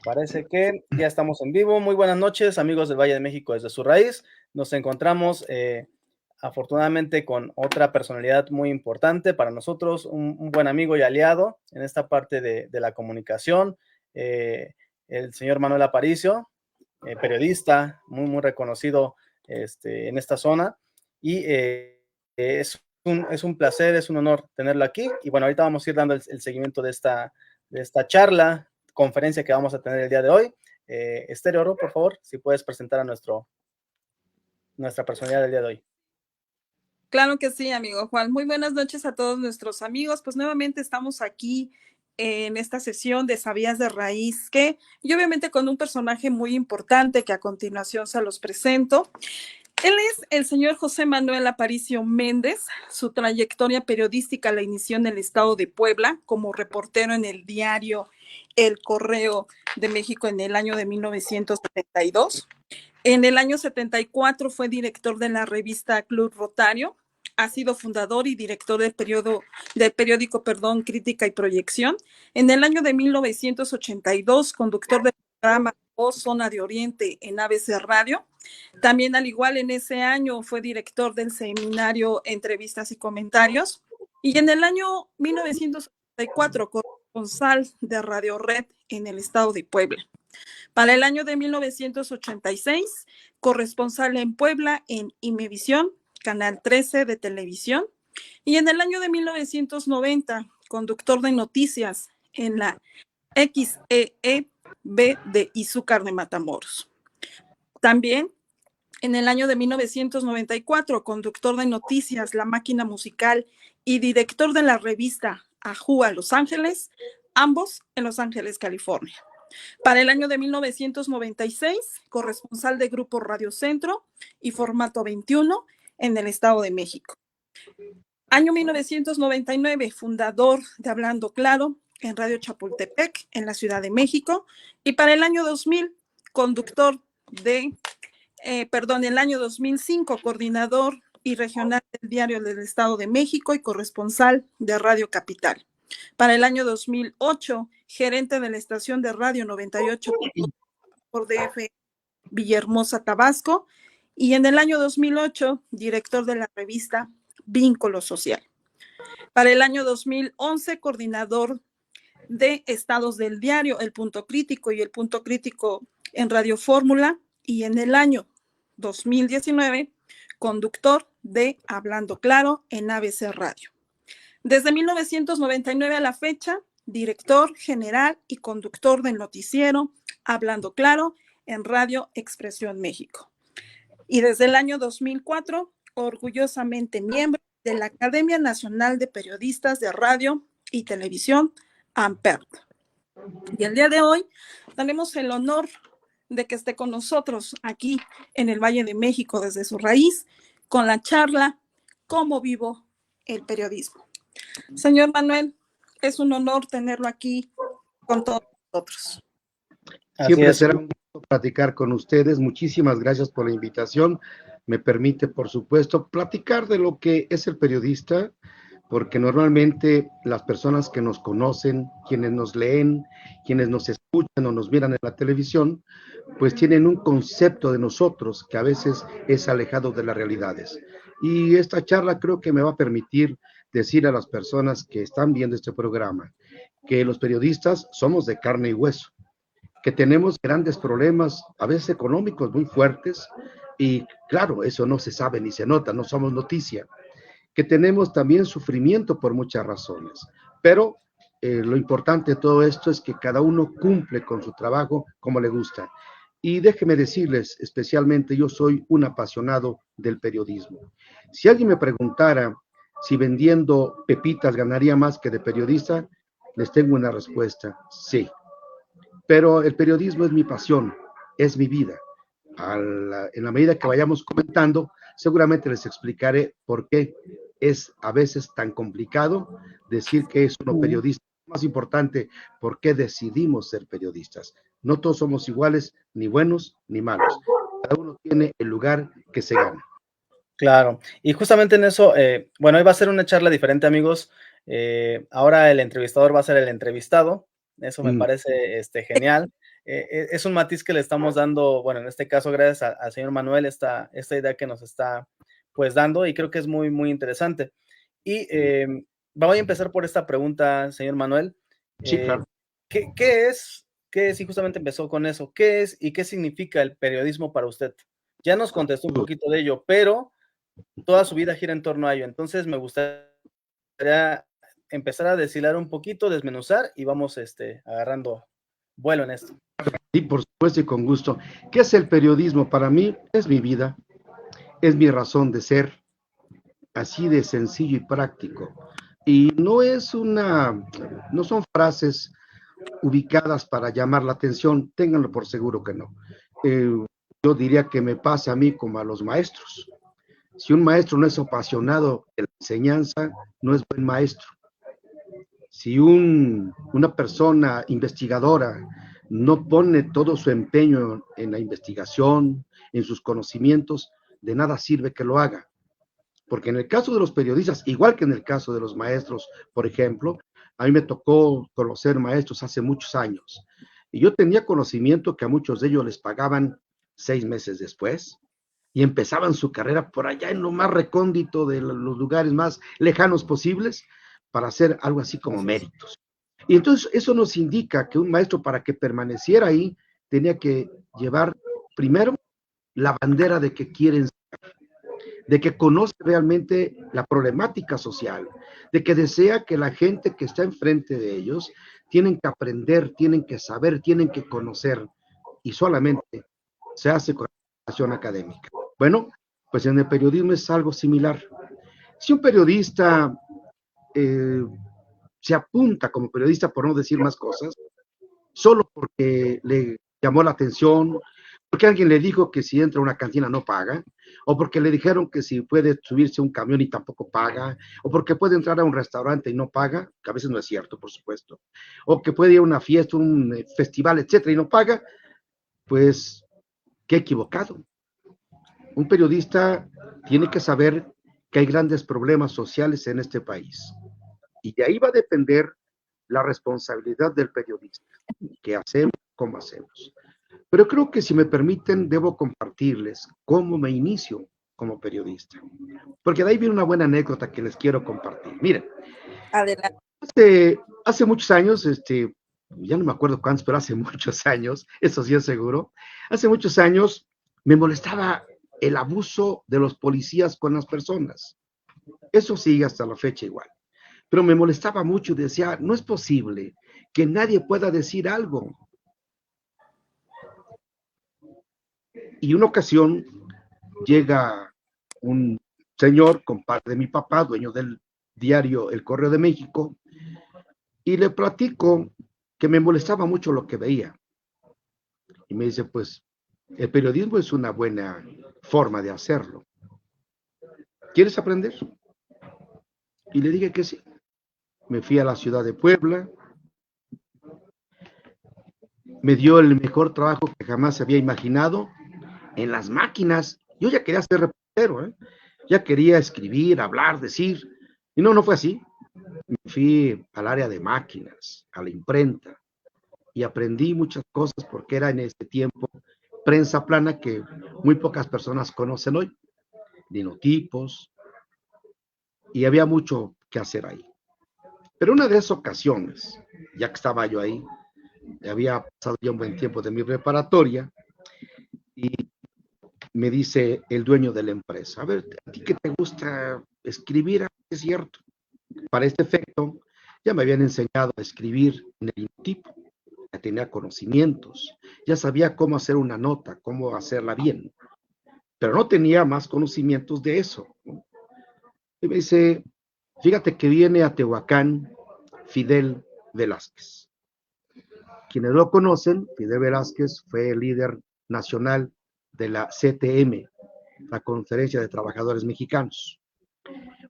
Parece que ya estamos en vivo. Muy buenas noches, amigos del Valle de México desde su raíz. Nos encontramos afortunadamente con otra personalidad muy importante para nosotros, un buen amigo y aliado en esta parte de la comunicación, el señor Manuel Aparicio, periodista muy reconocido en esta zona. Y es un placer, es un honor tenerlo aquí. Y bueno, ahorita vamos a ir dando el seguimiento de esta charla, conferencia que vamos a tener el día de hoy. Esther Oro, por favor, si puedes presentar a nuestra personalidad del día de hoy. Claro que sí, amigo Juan. Muy buenas noches a todos nuestros amigos. Pues nuevamente estamos aquí en esta sesión de Sabías de Raíz, y obviamente con un personaje muy importante que a continuación se los presento. Él es el señor José Manuel Aparicio Méndez. Su trayectoria periodística la inició en el estado de Puebla como reportero en el diario El Correo de México en el año de 1972. En el año 74 fue director de la revista Club Rotario. Ha sido fundador y director del periódico Crítica y Proyección. En el año de 1982, conductor del programa Voz Zona de Oriente en ABC Radio. También, al igual, en ese año fue director del seminario Entrevistas y Comentarios. Y en el año 1984, corresponsal de Radio Red en el estado de Puebla. Para el año de 1986, corresponsal en Puebla en Imevisión, Canal 13 de televisión. Y en el año de 1990, conductor de noticias en la XEEB de Izúcar de Matamoros. También en el año de 1994, conductor de noticias La Máquina Musical y director de la revista Ajúa Los Ángeles, ambos en Los Ángeles, California. Para el año de 1996, corresponsal de Grupo Radio Centro y Formato 21 en el Estado de México. Año 1999, fundador de Hablando Claro en Radio Chapultepec en la Ciudad de México. Y para el año 2000, conductor el año 2005, coordinador y regional del Diario del Estado de México y corresponsal de Radio Capital. Para el año 2008, gerente de la estación de radio 98 por DF Villahermosa, Tabasco. Y en el año 2008, director de la revista Vínculo Social. Para el año 2011, coordinador de estados del diario El Punto Crítico y El Punto Crítico en Radio Fórmula. Y en el año 2019, conductor de Hablando Claro en ABC Radio. Desde 1999 a la fecha, director general y conductor del noticiero Hablando Claro en Radio Expresión México. Y desde el año 2004, orgullosamente miembro de la Academia Nacional de Periodistas de Radio y Televisión, AMPERT. Y el día de hoy tenemos el honor de que esté con nosotros aquí en el Valle de México desde su raíz, con la charla ¿Cómo vivo el periodismo? Señor Manuel, es un honor tenerlo aquí con todos nosotros. Siempre será un gusto platicar con ustedes. Muchísimas gracias por la invitación. Me permite, por supuesto, platicar de lo que es el periodista, porque normalmente las personas que nos conocen, quienes nos leen, quienes nos escuchan o nos miran en la televisión, pues tienen un concepto de nosotros que a veces es alejado de las realidades. Y esta charla creo que me va a permitir decir a las personas que están viendo este programa que los periodistas somos de carne y hueso, que tenemos grandes problemas, a veces económicos muy fuertes, y claro, eso no se sabe ni se nota, no somos noticia, que tenemos también sufrimiento por muchas razones, pero lo importante de todo esto es que cada uno cumple con su trabajo como le gusta. Y déjenme decirles, especialmente yo soy un apasionado del periodismo. Si alguien me preguntara si vendiendo pepitas ganaría más que de periodista, les tengo una respuesta: sí. Pero el periodismo es mi pasión, es mi vida. En la medida que vayamos comentando, seguramente les explicaré por qué es a veces tan complicado decir que es uno periodista. Más importante, por qué decidimos ser periodistas. No todos somos iguales, ni buenos ni malos. Cada uno tiene el lugar que se gana. Claro, y justamente en eso, bueno, hoy va a ser una charla diferente, amigos. Ahora el entrevistador va a ser el entrevistado. Eso me parece genial. Es un matiz que le estamos dando, bueno, en este caso, gracias al señor Manuel, esta idea que nos está, pues, dando, y creo que es muy, muy interesante. Y voy a empezar por esta pregunta, señor Manuel. Sí, claro. ¿Qué es, y justamente empezó con eso, qué es y qué significa el periodismo para usted? Ya nos contestó un poquito de ello, pero toda su vida gira en torno a ello. Entonces me gustaría empezar a deshilar un poquito, desmenuzar, y vamos agarrando vuelo en esto. Sí, por supuesto y con gusto. ¿Qué es el periodismo? Para mí es mi vida, es mi razón de ser, así de sencillo y práctico. Y no son frases ubicadas para llamar la atención, ténganlo por seguro que no. Yo diría que me pasa a mí como a los maestros. Si un maestro no es apasionado de la enseñanza, no es buen maestro. Si una persona investigadora no pone todo su empeño en la investigación, en sus conocimientos, de nada sirve que lo haga. Porque en el caso de los periodistas, igual que en el caso de los maestros, por ejemplo, a mí me tocó conocer maestros hace muchos años. Y yo tenía conocimiento que a muchos de ellos les pagaban 6 meses después y empezaban su carrera por allá en lo más recóndito de los lugares más lejanos posibles para hacer algo así como méritos. Y entonces eso nos indica que un maestro, para que permaneciera ahí, tenía que llevar primero la bandera de que quieren, de que conoce realmente la problemática social, de que desea que la gente que está enfrente de ellos tienen que aprender, tienen que saber, tienen que conocer, y solamente se hace con la formación académica. Bueno, pues en el periodismo es algo similar. Si un periodista se apunta como periodista, por no decir más cosas, solo porque le llamó la atención, porque alguien le dijo que si entra a una cantina no paga, o porque le dijeron que si puede subirse a un camión y tampoco paga, o porque puede entrar a un restaurante y no paga, que a veces no es cierto, por supuesto, o que puede ir a una fiesta, un festival, etcétera, y no paga, pues qué equivocado. Un periodista tiene que saber que hay grandes problemas sociales en este país, y de ahí va a depender la responsabilidad del periodista. ¿Qué hacemos? ¿Cómo hacemos? Pero creo que, si me permiten, debo compartirles cómo me inicio como periodista, porque de ahí viene una buena anécdota que les quiero compartir. Miren, Adelante. hace muchos años, ya no me acuerdo cuántos, pero hace muchos años, eso sí es seguro, hace muchos años me molestaba el abuso de los policías con las personas. Eso sigue hasta la fecha igual. Pero me molestaba mucho y decía, no es posible que nadie pueda decir algo. Y una ocasión llega un señor, compadre de mi papá, dueño del diario El Correo de México, y le platico que me molestaba mucho lo que veía. Y me dice, pues, el periodismo es una buena forma de hacerlo. ¿Quieres aprender? Y le dije que sí. Me fui a la ciudad de Puebla, me dio el mejor trabajo que jamás había imaginado en las máquinas. Yo ya quería ser reportero, ¿eh? Ya quería escribir, hablar, decir, y no fue así. Me fui al área de máquinas, a la imprenta, y aprendí muchas cosas porque era en ese tiempo prensa plana, que muy pocas personas conocen hoy, linotipos, y había mucho que hacer ahí. Pero una de esas ocasiones, ya que estaba yo ahí, había pasado ya un buen tiempo de mi preparatoria, y me dice el dueño de la empresa, a ver, ¿a ti qué te gusta escribir? Es cierto. Para este efecto, ya me habían enseñado a escribir en el tipo, ya tenía conocimientos, ya sabía cómo hacer una nota, cómo hacerla bien, pero no tenía más conocimientos de eso, ¿no? Y me dice, fíjate que viene a Tehuacán Fidel Velázquez. Quienes lo conocen, Fidel Velázquez fue el líder nacional de la CTM, la Conferencia de Trabajadores Mexicanos,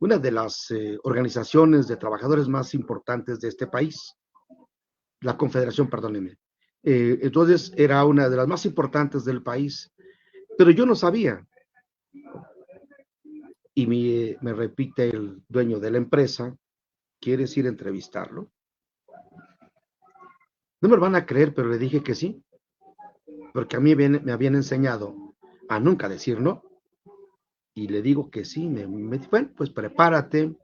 una de las organizaciones de trabajadores más importantes de este país, la Confederación, perdónenme. Entonces era una de las más importantes del país, pero yo no sabía. Y me repite el dueño de la empresa, ¿quieres ir a entrevistarlo? No me lo van a creer, pero le dije que sí, porque a mí me habían enseñado a nunca decir no, y le digo que sí, bueno, pues prepárate.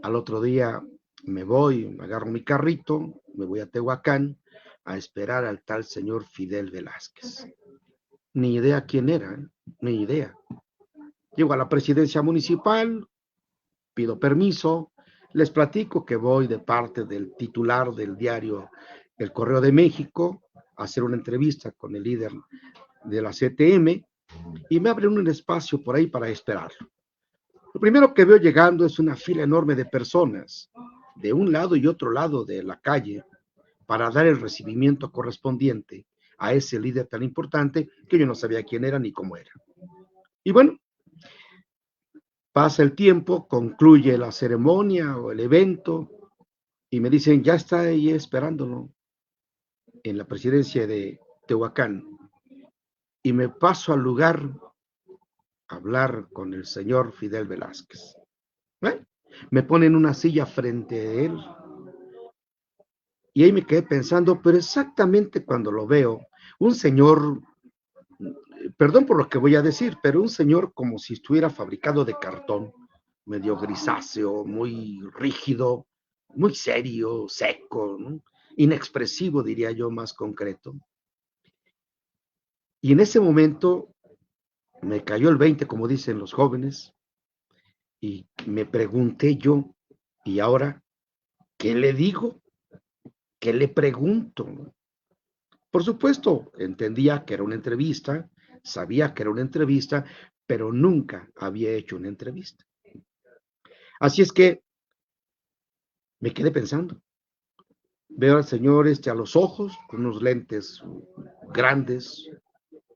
Al otro día me voy, me agarro mi carrito, me voy a Tehuacán a esperar al tal señor Fidel Velázquez. Ni idea quién era, ni idea. Llego a la presidencia municipal, pido permiso, les platico que voy de parte del titular del diario El Correo de México a hacer una entrevista con el líder de la CTM y me abren un espacio por ahí para esperarlo. Lo primero que veo llegando es una fila enorme de personas de un lado y otro lado de la calle para dar el recibimiento correspondiente a ese líder tan importante que yo no sabía quién era ni cómo era. Y bueno, pasa el tiempo, concluye la ceremonia o el evento y me dicen, ya está ahí esperándolo en la presidencia de Tehuacán. Y me paso al lugar a hablar con el señor Fidel Velázquez. Me ponen una silla frente a él y ahí me quedé pensando, pero exactamente cuando lo veo, un señor, perdón por lo que voy a decir, pero un señor como si estuviera fabricado de cartón, medio grisáceo, muy rígido, muy serio, seco, ¿no? Inexpresivo, diría yo, más concreto. Y en ese momento me cayó el 20, como dicen los jóvenes, y me pregunté yo, ¿y ahora qué le digo? ¿Qué le pregunto? Por supuesto, entendía que era una entrevista, sabía que era una entrevista, pero nunca había hecho una entrevista. Así es que me quedé pensando. Veo al señor a los ojos, con unos lentes grandes,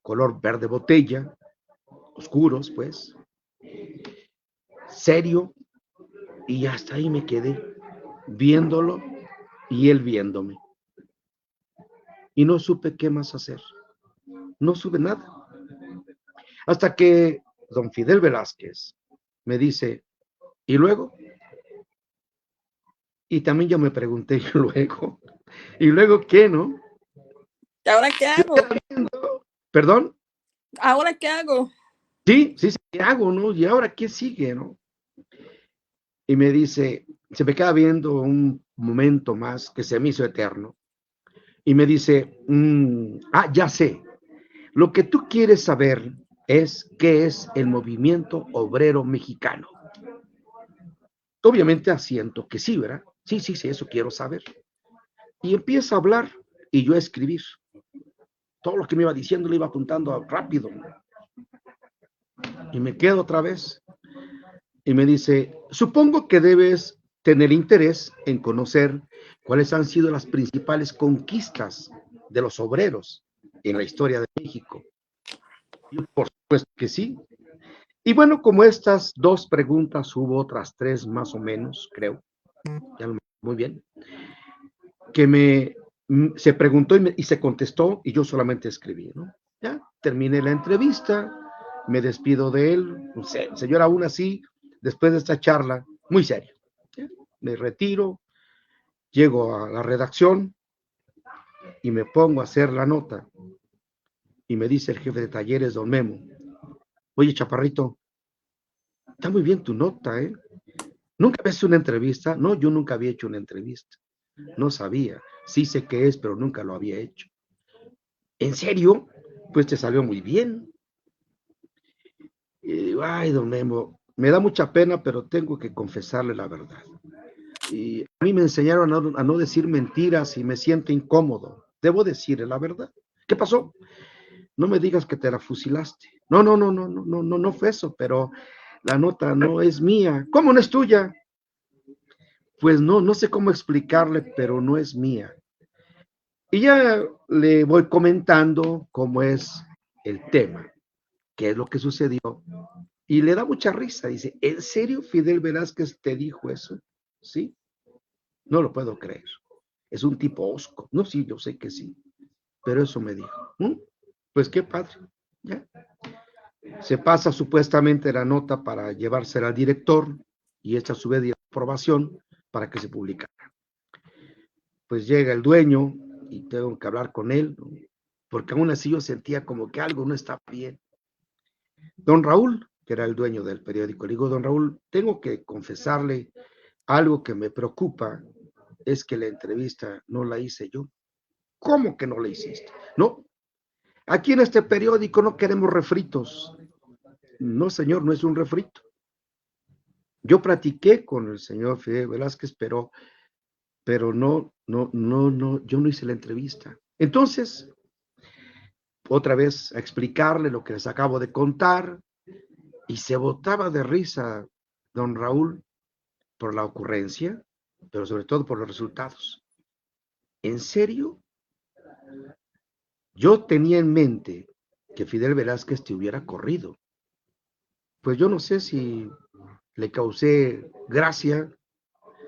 color verde botella, oscuros, pues, serio, y hasta ahí me quedé, viéndolo y él viéndome. Y no supe qué más hacer, no supe nada. Hasta que don Fidel Velázquez me dice, ¿y luego? Y también yo me pregunté, ¿y luego qué, no? ¿Y ahora qué hago? ¿Perdón? ¿Ahora qué hago? Sí, ¿qué hago, no? ¿Y ahora qué sigue, no? Y me dice, se me queda viendo un momento más que se me hizo eterno. Y me dice, ya sé, lo que tú quieres saber es qué es el movimiento obrero mexicano. Obviamente asiento que sí, ¿verdad? Sí, eso quiero saber. Y empieza a hablar y yo a escribir. Todo lo que me iba diciendo lo iba apuntando rápido. Y me quedo otra vez. Y me dice, supongo que debes tener interés en conocer cuáles han sido las principales conquistas de los obreros en la historia de México. Yo, por supuesto que sí. Y bueno, como estas dos preguntas, hubo otras tres más o menos, creo, ya no me acuerdo muy bien, que se preguntó y se contestó y yo solamente escribí, ¿no? Ya terminé la entrevista, me despido de él, señor, aún así, después de esta charla, muy serio, ¿ya? Me retiro, llego a la redacción y me pongo a hacer la nota y me dice el jefe de talleres, don Memo, oye, chaparrito, está muy bien tu nota, ¿eh? ¿Nunca habías hecho una entrevista? No, yo nunca había hecho una entrevista, no sabía, sí sé qué es, pero nunca lo había hecho. ¿En serio? Pues te salió muy bien. Y digo, ay, don Memo, me da mucha pena, pero tengo que confesarle la verdad. Y a mí me enseñaron a no decir mentiras y me siento incómodo. Debo decirle la verdad. ¿Qué pasó? No me digas que te la fusilaste. No fue eso, pero la nota no es mía. ¿Cómo no es tuya? Pues no sé cómo explicarle, pero no es mía. Y ya le voy comentando cómo es el tema, qué es lo que sucedió. Y le da mucha risa, dice, ¿en serio Fidel Velázquez te dijo eso? Sí, no lo puedo creer. Es un tipo osco. No, sí, yo sé que sí, pero eso me dijo. Pues qué padre, ya. Se pasa supuestamente la nota para llevársela al director y esta a su vez de aprobación para que se publicara. Pues llega el dueño y tengo que hablar con él, ¿no? Porque aún así yo sentía como que algo no estaba bien. Don Raúl, que era el dueño del periódico, le digo, don Raúl, tengo que confesarle algo que me preocupa, es que la entrevista no la hice yo. ¿Cómo que no la hiciste? No, aquí en este periódico no queremos refritos. No, señor, no es un refrito. Yo platiqué con el señor Fidel Velázquez, pero no, yo no hice la entrevista. Entonces, otra vez a explicarle lo que les acabo de contar, y se botaba de risa don Raúl por la ocurrencia, pero sobre todo por los resultados. ¿En serio? Yo tenía en mente que Fidel Velázquez te hubiera corrido. Pues yo no sé si le causé gracia,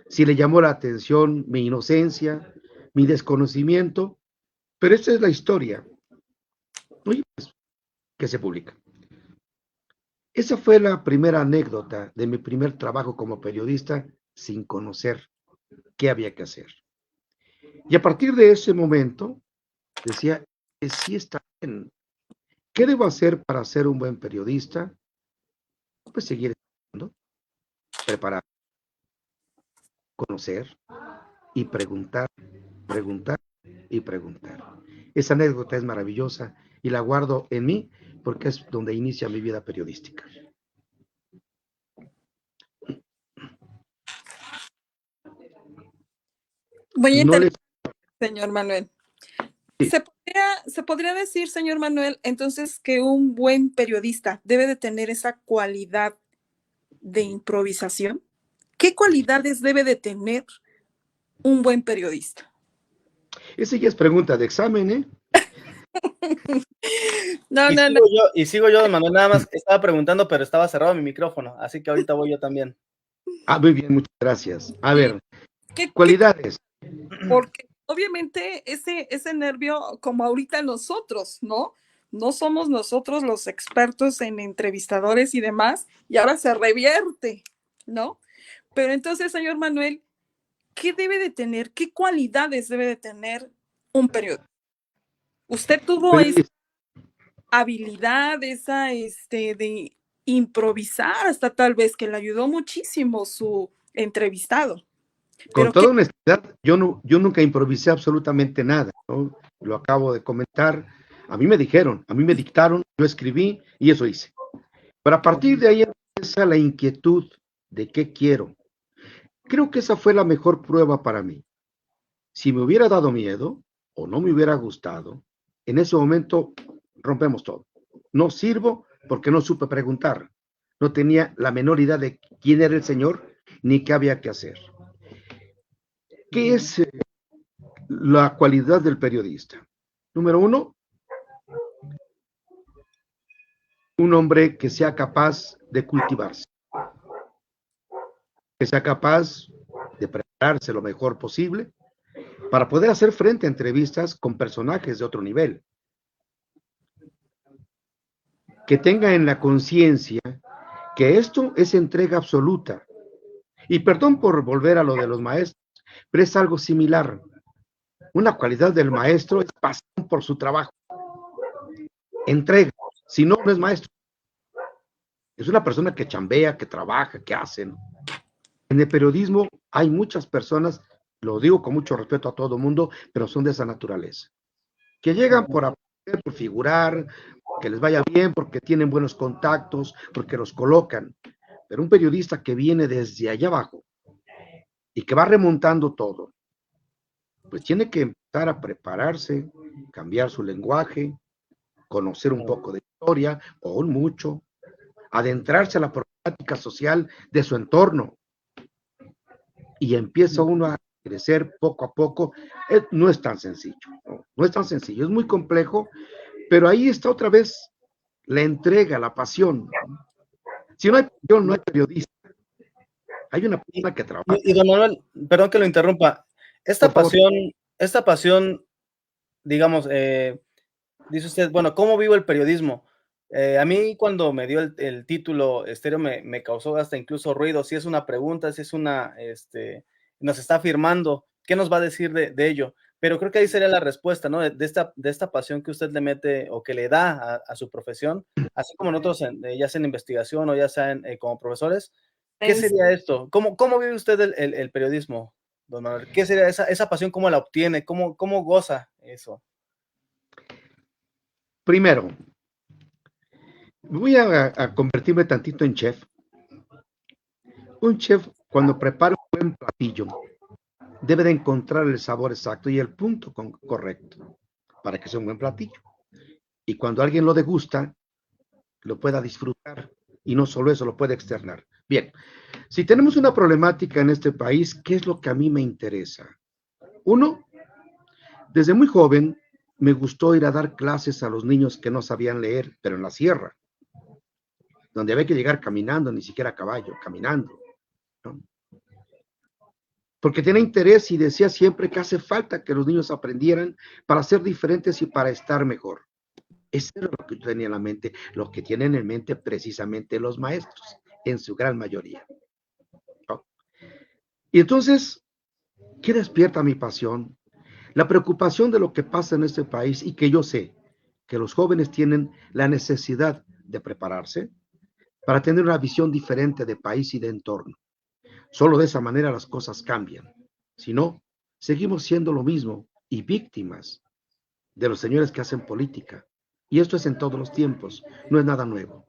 si le llamó la atención mi inocencia, mi desconocimiento, pero esta es la historia, oye, pues, que se publica. Esa fue la primera anécdota de mi primer trabajo como periodista sin conocer qué había que hacer. Y a partir de ese momento decía, sí está bien. ¿Qué debo hacer para ser un buen periodista? Pues seguir estudiando, preparar, conocer y preguntar, preguntar y preguntar. Esa anécdota es maravillosa y la guardo en mí porque es donde inicia mi vida periodística. Muy No les... interesante, señor Manuel. Sí. ¿Se podría decir, señor Manuel, entonces que un buen periodista debe de tener esa cualidad de improvisación? ¿Qué cualidades debe de tener un buen periodista? Esa ya es pregunta de examen, ¿eh? No. Sigo yo, don Manuel, nada más estaba preguntando, pero estaba cerrado mi micrófono, así que ahorita voy yo también. Ah, muy bien, muchas gracias. A Sí. ver, cualidades. Porque obviamente ese nervio, como ahorita nosotros, ¿no? No somos nosotros los expertos en entrevistadores y demás, y ahora se revierte, ¿no? Pero entonces, señor Manuel, ¿qué debe de tener, qué cualidades debe de tener un periodista? Usted tuvo esa habilidad, esa de improvisar, hasta tal vez que le ayudó muchísimo su entrevistado. Con toda honestidad, yo nunca improvisé absolutamente nada, ¿no? Lo acabo de comentar. A mí me dijeron, a mí me dictaron, yo escribí y eso hice. Pero a partir de ahí empieza la inquietud de qué quiero. Creo que esa fue la mejor prueba para mí. Si me hubiera dado miedo o no me hubiera gustado, en ese momento rompemos todo. No sirvo porque no supe preguntar. No tenía la menor idea de quién era el Señor ni qué había que hacer. ¿Qué es la cualidad del periodista? Número uno, un hombre que sea capaz de cultivarse, que sea capaz de prepararse lo mejor posible para poder hacer frente a entrevistas con personajes de otro nivel, que tenga en la conciencia que esto es entrega absoluta. Y perdón por volver a lo de los maestros, pero es algo similar. Una cualidad del maestro es pasión por su trabajo, entrega, si no, no es maestro. Es una persona que chambea, que trabaja, que hace, ¿no? En el periodismo hay muchas personas, lo digo con mucho respeto a todo el mundo, pero son de esa naturaleza, que llegan por aprender, por figurar, que les vaya bien, porque tienen buenos contactos, porque los colocan. Pero un periodista que viene desde allá abajo y que va remontando todo, pues tiene que empezar a prepararse, cambiar su lenguaje, conocer un poco de historia o un mucho, adentrarse a la problemática social de su entorno y empieza uno a crecer poco a poco. No es tan sencillo, no es tan sencillo, es muy complejo, pero ahí está otra vez la entrega, la pasión. Si no hay pasión, no hay periodista. Hay una persona que trabaja. Y don Manuel, perdón que lo interrumpa, esta pasión, digamos, dice usted, bueno, ¿cómo vivo el periodismo? A mí cuando me dio el título estéreo me causó hasta incluso ruido, si es una pregunta, si es una, nos está afirmando, ¿qué nos va a decir de ello? pero creo que ahí sería la respuesta, ¿no? De esta pasión que usted le mete o que le da a su profesión, así como nosotros, ya sea en investigación o ya sea como profesores. ¿Qué sería esto? ¿Cómo vive usted el periodismo, don Manuel? ¿Qué sería esa pasión? ¿Cómo la obtiene? ¿Cómo goza eso? Primero, voy a convertirme tantito en chef. Un chef, cuando prepara un buen platillo, debe de encontrar el sabor exacto y el punto correcto para que sea un buen platillo. Y cuando alguien lo degusta, lo pueda disfrutar. Y no solo eso, lo puede externar. Bien, si tenemos una problemática en este país, ¿qué es lo que a mí me interesa? Uno, desde muy joven me gustó ir a dar clases a los niños que no sabían leer, pero en la sierra, donde había que llegar caminando, ni siquiera a caballo, caminando, ¿no? Porque tenía interés y decía siempre que hace falta que los niños aprendieran para ser diferentes y para estar mejor. Eso es lo que yo tenía en la mente, lo que tienen en mente precisamente los maestros, en su gran mayoría, ¿no? Y entonces, ¿qué despierta mi pasión? La preocupación de lo que pasa en este país y que yo sé que los jóvenes tienen la necesidad de prepararse para tener una visión diferente de país y de entorno. Solo de esa manera las cosas cambian. Si no, seguimos siendo lo mismo y víctimas de los señores que hacen política. Y esto es en todos los tiempos, no es nada nuevo.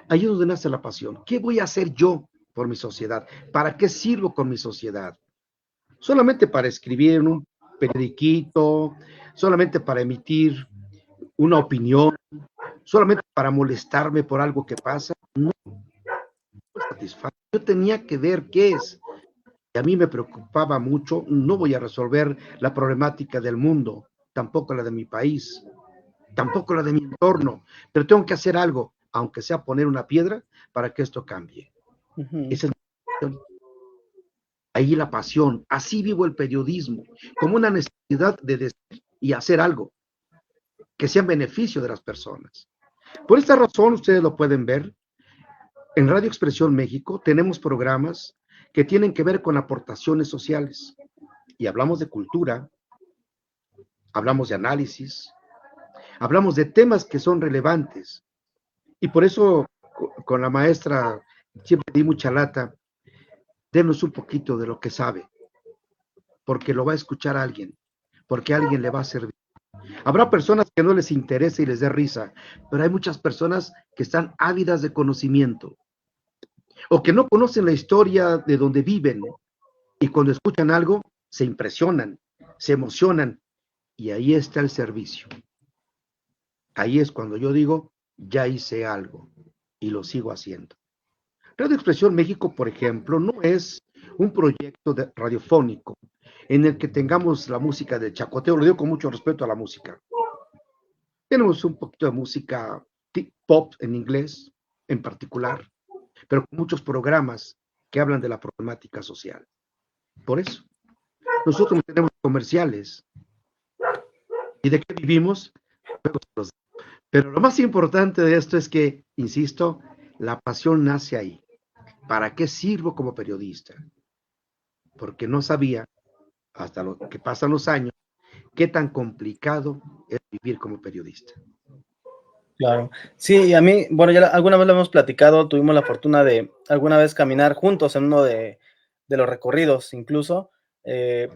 Ahí es donde nace la pasión. ¿Qué voy a hacer yo por mi sociedad? ¿Para qué sirvo con mi sociedad? Solamente para escribir en un periodiquito, solamente para emitir una opinión, solamente para molestarme por algo que pasa. No me satisface. Yo tenía que ver qué es. Y a mí me preocupaba mucho. No voy a resolver la problemática del mundo, tampoco la de mi país, tampoco la de mi entorno, pero tengo que hacer algo, aunque sea poner una piedra, para que esto cambie. Esa es mi pasión. Ahí la pasión. Así vivo el periodismo, como una necesidad de decir y hacer algo que sea en beneficio de las personas. Por esta razón, ustedes lo pueden ver, en Radio Expresión México tenemos programas que tienen que ver con aportaciones sociales. Y hablamos de cultura, hablamos de análisis, hablamos de temas que son relevantes. Y por eso con la maestra siempre di mucha lata, denos un poquito de lo que sabe, porque lo va a escuchar alguien, porque a alguien le va a servir. Habrá personas que no les interese y les dé risa, pero hay muchas personas que están ávidas de conocimiento o que no conocen la historia de donde viven y cuando escuchan algo se impresionan, se emocionan y ahí está el servicio. Ahí es cuando yo digo, ya hice algo y lo sigo haciendo. Radio Expresión México, por ejemplo, no es un proyecto radiofónico en el que tengamos la música de chacoteo, lo digo con mucho respeto a la música. Tenemos un poquito de música pop en inglés, en particular, pero con muchos programas que hablan de la problemática social. Por eso, nosotros tenemos comerciales. ¿Y de qué vivimos? Pero lo más importante de esto es que, insisto, la pasión nace ahí. ¿Para qué sirvo como periodista? Porque no sabía, hasta lo que pasan los años, qué tan complicado es vivir como periodista. Claro. Sí, a mí, bueno, ya alguna vez lo hemos platicado, tuvimos la fortuna de alguna vez caminar juntos en uno de los recorridos, incluso.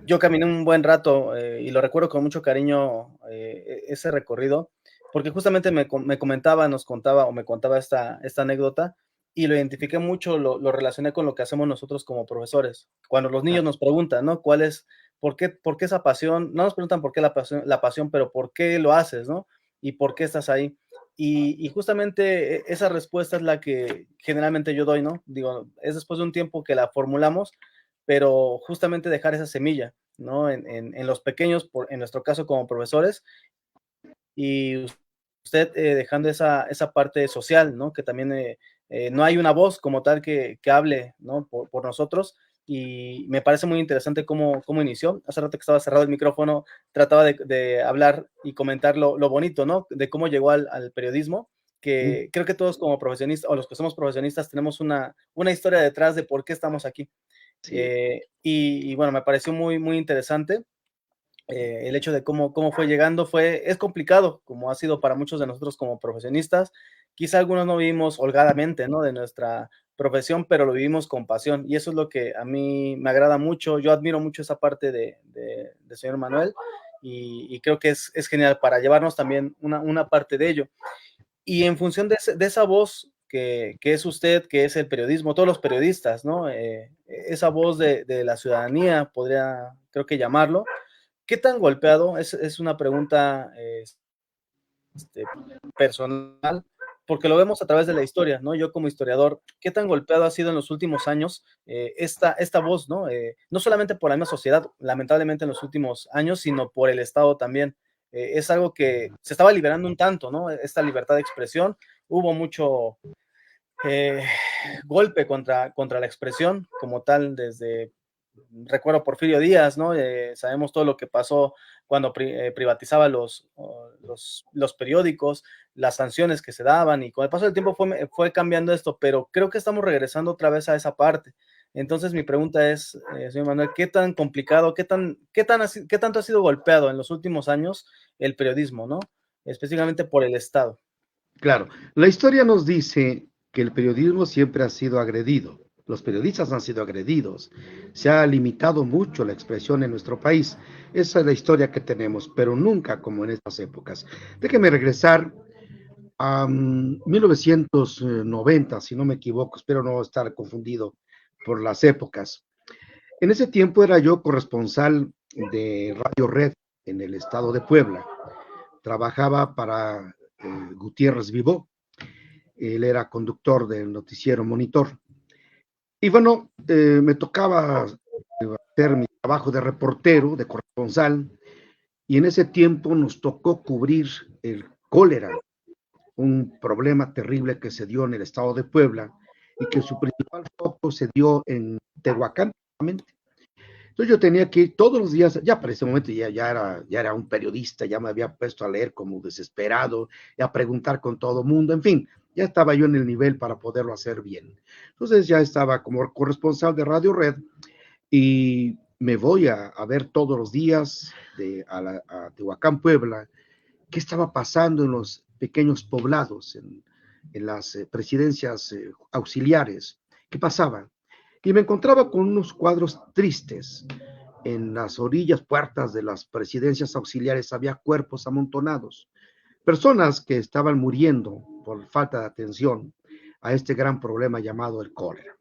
Yo caminé un buen rato y lo recuerdo con mucho cariño ese recorrido, porque justamente me comentaba, nos contaba o me contaba esta anécdota y lo identifiqué mucho, lo relacioné con lo que hacemos nosotros como profesores. Cuando los niños nos preguntan, ¿no? ¿Por qué esa pasión? No nos preguntan por qué la pasión, pero ¿por qué lo haces, no? ¿Y por qué estás ahí? Y justamente esa respuesta es la que generalmente yo doy, ¿no? Digo, es después de un tiempo que la formulamos, pero justamente dejar esa semilla, ¿no? En los pequeños, en nuestro caso como profesores, y usted dejando esa parte social, ¿no? Que también no hay una voz como tal que hable, ¿no? Por nosotros, y me parece muy interesante cómo inició. Hace rato que estaba cerrado el micrófono, trataba de hablar y comentar lo bonito, ¿no? De cómo llegó al periodismo, que creo que todos como profesionistas, o los que somos profesionistas, tenemos una historia detrás de por qué estamos aquí. Sí. Y bueno, me pareció muy, muy interesante. el hecho de cómo fue llegando es complicado, como ha sido para muchos de nosotros como profesionistas. Quizá algunos no vivimos holgadamente, ¿no? De nuestra profesión, pero lo vivimos con pasión y eso es lo que a mí me agrada mucho. Yo admiro mucho esa parte de señor Manuel y creo que es genial para llevarnos también una parte de ello. Y en función de esa voz que es usted, que es el periodismo, todos los periodistas, ¿no? Esa voz de la ciudadanía, podría, creo que llamarlo. ¿Qué tan golpeado? Es una pregunta este, personal, porque lo vemos a través de la historia, ¿no? Yo como historiador, ¿qué tan golpeado ha sido en los últimos años esta voz, ¿no? No solamente por la misma sociedad, lamentablemente en los últimos años, sino por el Estado también. Es algo que se estaba liberando un tanto, ¿no? Esta libertad de expresión, hubo mucho eh, golpe contra la expresión como tal desde recuerdo Porfirio Díaz, ¿no? Sabemos todo lo que pasó cuando privatizaba los periódicos, las sanciones que se daban y con el paso del tiempo fue cambiando esto, pero creo que estamos regresando otra vez a esa parte. Entonces mi pregunta es, señor Manuel, ¿qué tan complicado, qué tanto ha sido golpeado en los últimos años el periodismo, ¿no? Específicamente por el Estado. Claro, la historia nos dice que el periodismo siempre ha sido agredido, los periodistas han sido agredidos, se ha limitado mucho la expresión en nuestro país, esa es la historia que tenemos, pero nunca como en estas épocas. Déjeme regresar a 1990, si no me equivoco, espero no estar confundido por las épocas. En ese tiempo era yo corresponsal de Radio Red en el estado de Puebla, trabajaba para Gutiérrez Vivó. Él era conductor del noticiero Monitor. Y bueno, me tocaba hacer mi trabajo de reportero, de corresponsal, y en ese tiempo nos tocó cubrir el cólera, un problema terrible que se dio en el estado de Puebla y que su principal foco se dio en Tehuacán. Entonces yo tenía que ir todos los días, ya para ese momento ya era un periodista, ya me había puesto a leer como desesperado y a preguntar con todo mundo, en fin, ya estaba yo en el nivel para poderlo hacer bien. Entonces ya estaba como corresponsal de Radio Red y me voy a ver todos los días a Tehuacán, Puebla, qué estaba pasando en los pequeños poblados, en las presidencias auxiliares, qué pasaba. Y me encontraba con unos cuadros tristes. En las orillas, puertas de las presidencias auxiliares había cuerpos amontonados, personas que estaban muriendo por falta de atención a este gran problema llamado el cólera.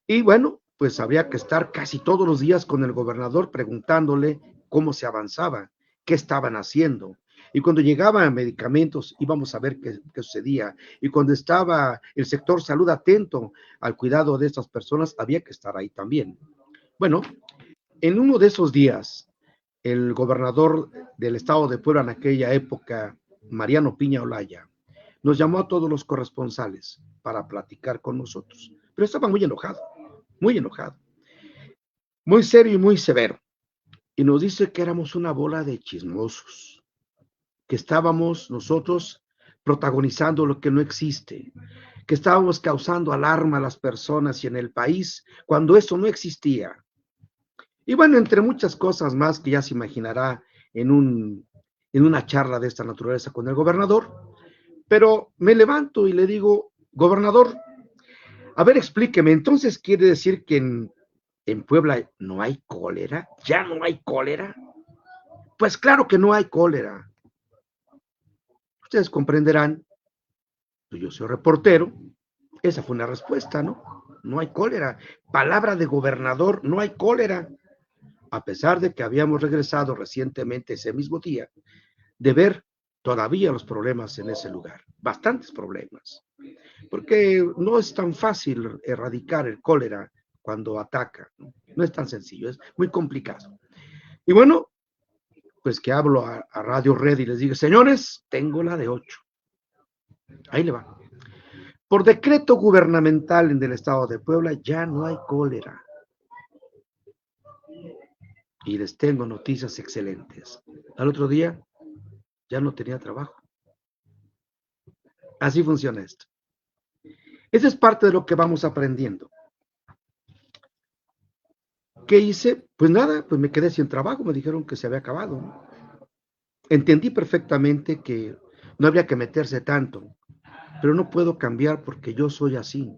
Y bueno, pues habría que estar casi todos los días con el gobernador preguntándole cómo se avanzaba, qué estaban haciendo. Y cuando llegaban medicamentos íbamos a ver qué sucedía. Y cuando estaba el sector salud atento al cuidado de estas personas, había que estar ahí también. Bueno, en uno de esos días, el gobernador del estado de Puebla en aquella época, Mariano Piña Olaya, nos llamó a todos los corresponsales para platicar con nosotros. Pero estaba muy enojado, muy serio y muy severo. Y nos dice que éramos una bola de chismosos, que estábamos nosotros protagonizando lo que no existe, que estábamos causando alarma a las personas y en el país cuando eso no existía. Y bueno, entre muchas cosas más que ya se imaginará en una charla de esta naturaleza con el gobernador, pero me levanto y le digo, gobernador, a ver, explíqueme, entonces quiere decir que en Puebla no hay cólera, ya no hay cólera. Pues claro que no hay cólera. Ustedes comprenderán, pues yo soy reportero, esa fue una respuesta, ¿no? No hay cólera. Palabra de gobernador, no hay cólera. A pesar de que habíamos regresado recientemente ese mismo día de ver todavía los problemas en ese lugar, bastantes problemas, porque no es tan fácil erradicar el cólera cuando ataca, ¿no? No es tan sencillo, es muy complicado. Y bueno, pues que hablo a Radio Red y les digo, señores, tengo la de 8. Ahí le va. Por decreto gubernamental en el estado de Puebla ya no hay cólera. Y les tengo noticias excelentes. Al otro día ya no tenía trabajo. Así funciona esto. Esa es parte de lo que vamos aprendiendo. ¿Qué hice? Pues nada, pues me quedé sin trabajo, me dijeron que se había acabado, ¿no? Entendí perfectamente que no habría que meterse tanto, pero no puedo cambiar porque yo soy así.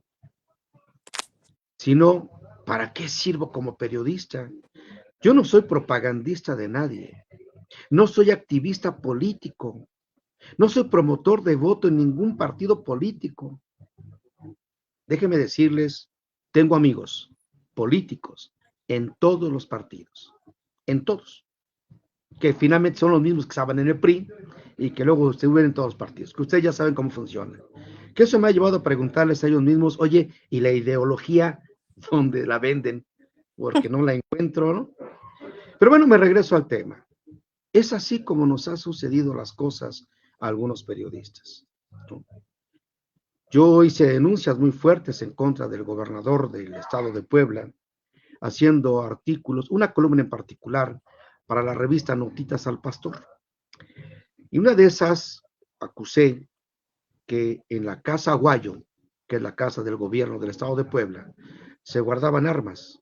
Si no, ¿para qué sirvo como periodista? Yo no soy propagandista de nadie, no soy activista político, no soy promotor de voto en ningún partido político. Déjenme decirles, tengo amigos políticos en todos los partidos, en todos, que finalmente son los mismos que estaban en el PRI y que luego se unen en todos los partidos, que ustedes ya saben cómo funciona. Que eso me ha llevado a preguntarles a ellos mismos, oye, ¿y la ideología dónde la venden? Porque no la encuentro, ¿no? Pero bueno, me regreso al tema. Es así como nos han sucedido las cosas a algunos periodistas, ¿no? Yo hice denuncias muy fuertes en contra del gobernador del estado de Puebla, haciendo artículos, una columna en particular para la revista Notitas al Pastor. Y una de esas acusé que en la Casa Aguayo, que es la casa del gobierno del estado de Puebla, se guardaban armas.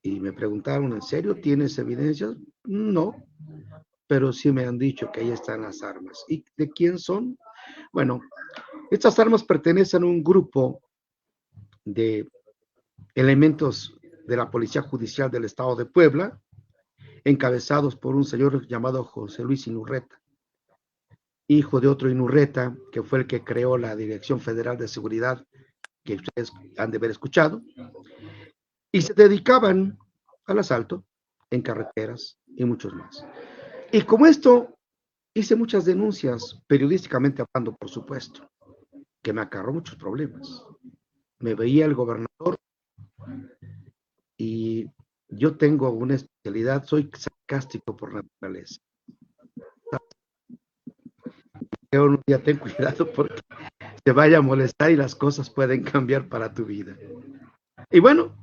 Y me preguntaron, ¿en serio tienes evidencias? No, pero sí me han dicho que ahí están las armas. ¿Y de quién son? Bueno, estas armas pertenecen a un grupo de elementos de la Policía Judicial del Estado de Puebla, encabezados por un señor llamado José Luis Inurreta, hijo de otro Inurreta, que fue el que creó la Dirección Federal de Seguridad, que ustedes han de haber escuchado, y se dedicaban al asalto en carreteras y muchos más. Y como esto, hice muchas denuncias, periodísticamente hablando, por supuesto, que me acarró muchos problemas. Me veía el gobernador y yo tengo una especialidad, soy sarcástico por naturaleza. Yo un día ten cuidado porque te vaya a molestar y las cosas pueden cambiar para tu vida. Y bueno,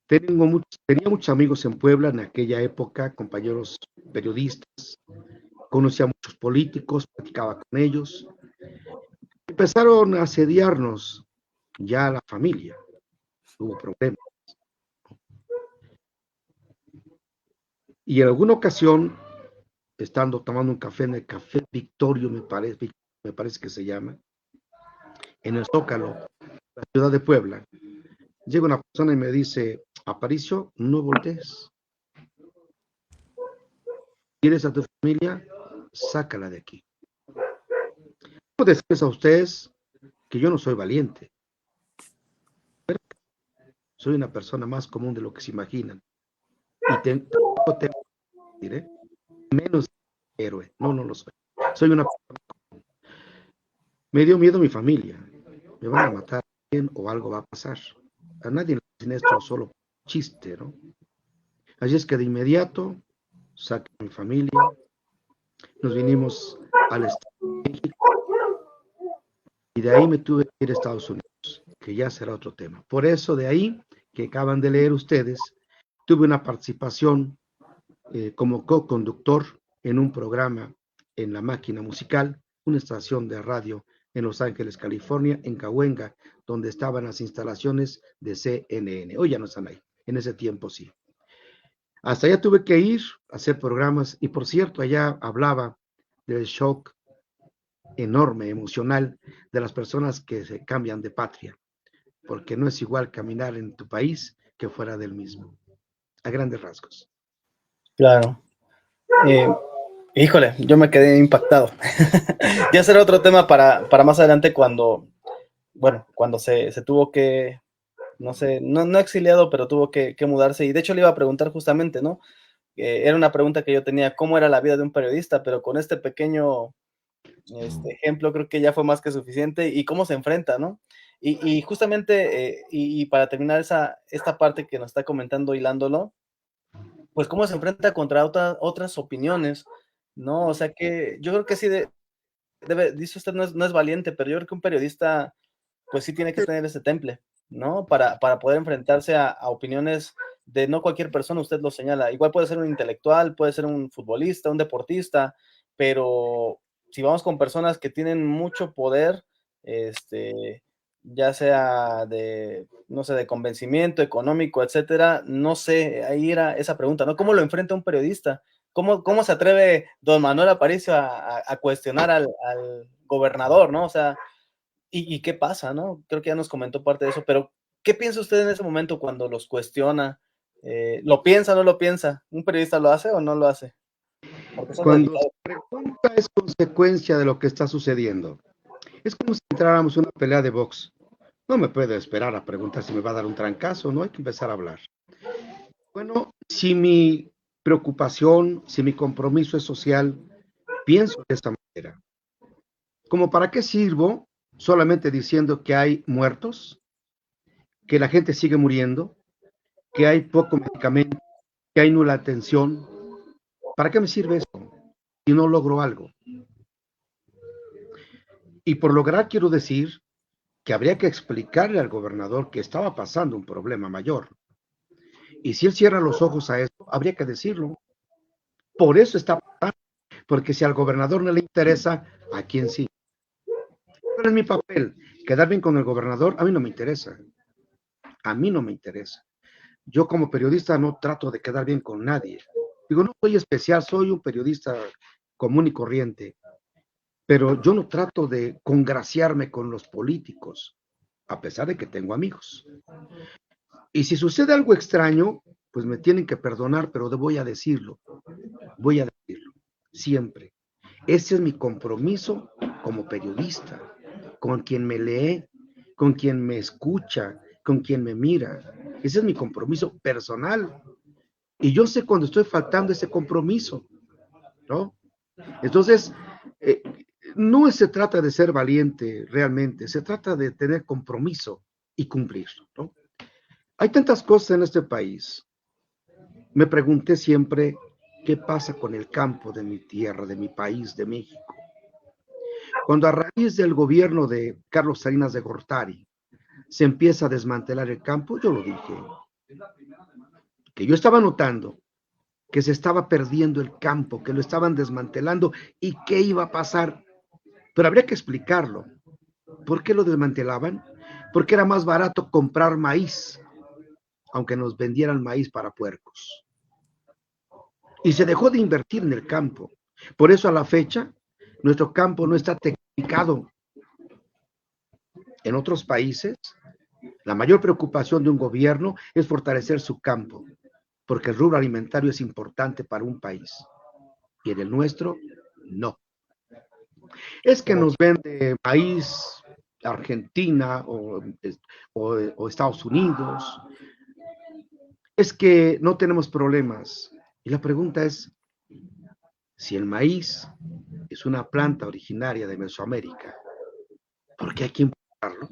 tenía muchos amigos en Puebla en aquella época, compañeros periodistas, conocía a muchos políticos, platicaba con ellos. Empezaron a asediarnos ya la familia, hubo problemas. Y en alguna ocasión, estando tomando un café en el Café Victorio, me parece que se llama, en el Zócalo, la ciudad de Puebla, llega una persona y me dice, Aparicio, no voltees. ¿Quieres a tu familia? Sácala de aquí. Puedo decirles a ustedes que yo no soy valiente. Soy una persona más común de lo que se imaginan. Y tampoco tengo, diré, menos héroe. No, no lo soy. Soy una persona. Me dio miedo mi familia. Me van a matar o algo va a pasar. A nadie le dicen esto solo chiste, ¿no? Así es que de inmediato saqué a mi familia, nos vinimos al Estado de México y de ahí me tuve que ir a Estados Unidos, que ya será otro tema. Por eso de ahí, que acaban de leer ustedes, tuve una participación como co-conductor en un programa en La Máquina Musical, una estación de radio en Los Ángeles, California, en Cahuenga, donde estaban las instalaciones de CNN. Hoy ya no están ahí, en ese tiempo sí. Hasta allá tuve que ir a hacer programas y por cierto, allá hablaba del shock enorme, emocional, de las personas que se cambian de patria, porque no es igual caminar en tu país que fuera del mismo, a grandes rasgos. Claro. Híjole, yo me quedé impactado. Ya será otro tema para más adelante cuando, bueno, cuando se tuvo que, no sé, no exiliado, pero tuvo que mudarse. Y de hecho le iba a preguntar justamente, ¿no? Era una pregunta que yo tenía, ¿cómo era la vida de un periodista? Pero con este pequeño ejemplo creo que ya fue más que suficiente y cómo se enfrenta, ¿no? Y justamente, y para terminar esta parte que nos está comentando, hilándolo, pues cómo se enfrenta contra otras opiniones, ¿no? O sea que yo creo que sí dice usted no es valiente, pero yo creo que un periodista pues sí tiene que tener ese temple, ¿no? Para poder enfrentarse a opiniones de no cualquier persona, usted lo señala. Igual puede ser un intelectual, puede ser un futbolista, un deportista, pero si vamos con personas que tienen mucho poder, ya sea de, no sé, de convencimiento económico, etcétera. No sé, ahí era esa pregunta, ¿no? ¿Cómo lo enfrenta un periodista? ¿Cómo se atreve don Manuel Aparicio a cuestionar al gobernador, ¿no? O sea, ¿y qué pasa, no? Creo que ya nos comentó parte de eso, pero ¿qué piensa usted en ese momento cuando los cuestiona? ¿Lo piensa o no lo piensa? ¿Un periodista lo hace o no lo hace? Porque eso es lo Cuando delicado. se pregunta es consecuencia de lo que está sucediendo. Es como si entráramos en una pelea de box. No me puedo esperar a preguntar si me va a dar un trancazo, no hay que empezar a hablar. Bueno, si mi preocupación, si mi compromiso es social, pienso de esta manera. ¿Como para qué sirvo solamente diciendo que hay muertos, que la gente sigue muriendo, que hay poco medicamento, que hay nula atención? ¿Para qué me sirve eso si no logro algo? Y por lograr quiero decir que habría que explicarle al gobernador que estaba pasando un problema mayor. Y si él cierra los ojos a eso, habría que decirlo. Por eso está pasando, porque si al gobernador no le interesa, ¿a quién sí? ¿Cuál es mi papel? Quedar bien con el gobernador, a mí no me interesa. A mí no me interesa. Yo como periodista no trato de quedar bien con nadie. Digo, no soy especial, soy un periodista común y corriente, pero yo no trato de congraciarme con los políticos, a pesar de que tengo amigos. Y si sucede algo extraño, pues me tienen que perdonar, pero voy a decirlo, siempre. Ese es mi compromiso como periodista, con quien me lee, con quien me escucha, con quien me mira. Ese es mi compromiso personal. Y yo sé cuando estoy faltando ese compromiso, ¿no? Entonces, eh, no se trata de ser valiente realmente, se trata de tener compromiso y cumplirlo, ¿no? Hay tantas cosas en este país. Me pregunté siempre, ¿qué pasa con el campo de mi tierra, de mi país, de México? Cuando a raíz del gobierno de Carlos Salinas de Gortari se empieza a desmantelar el campo, yo lo dije, que yo estaba notando que se estaba perdiendo el campo, que lo estaban desmantelando y qué iba a pasar. Pero habría que explicarlo. ¿Por qué lo desmantelaban? Porque era más barato comprar maíz, aunque nos vendieran maíz para puercos. Y se dejó de invertir en el campo. Por eso a la fecha, nuestro campo no está tecnificado. En otros países, la mayor preocupación de un gobierno es fortalecer su campo, porque el rubro alimentario es importante para un país. Y en el nuestro, no. Es que nos vende maíz Argentina o Estados Unidos. Es que no tenemos problemas. Y la pregunta es, si el maíz es una planta originaria de Mesoamérica, ¿por qué hay que importarlo?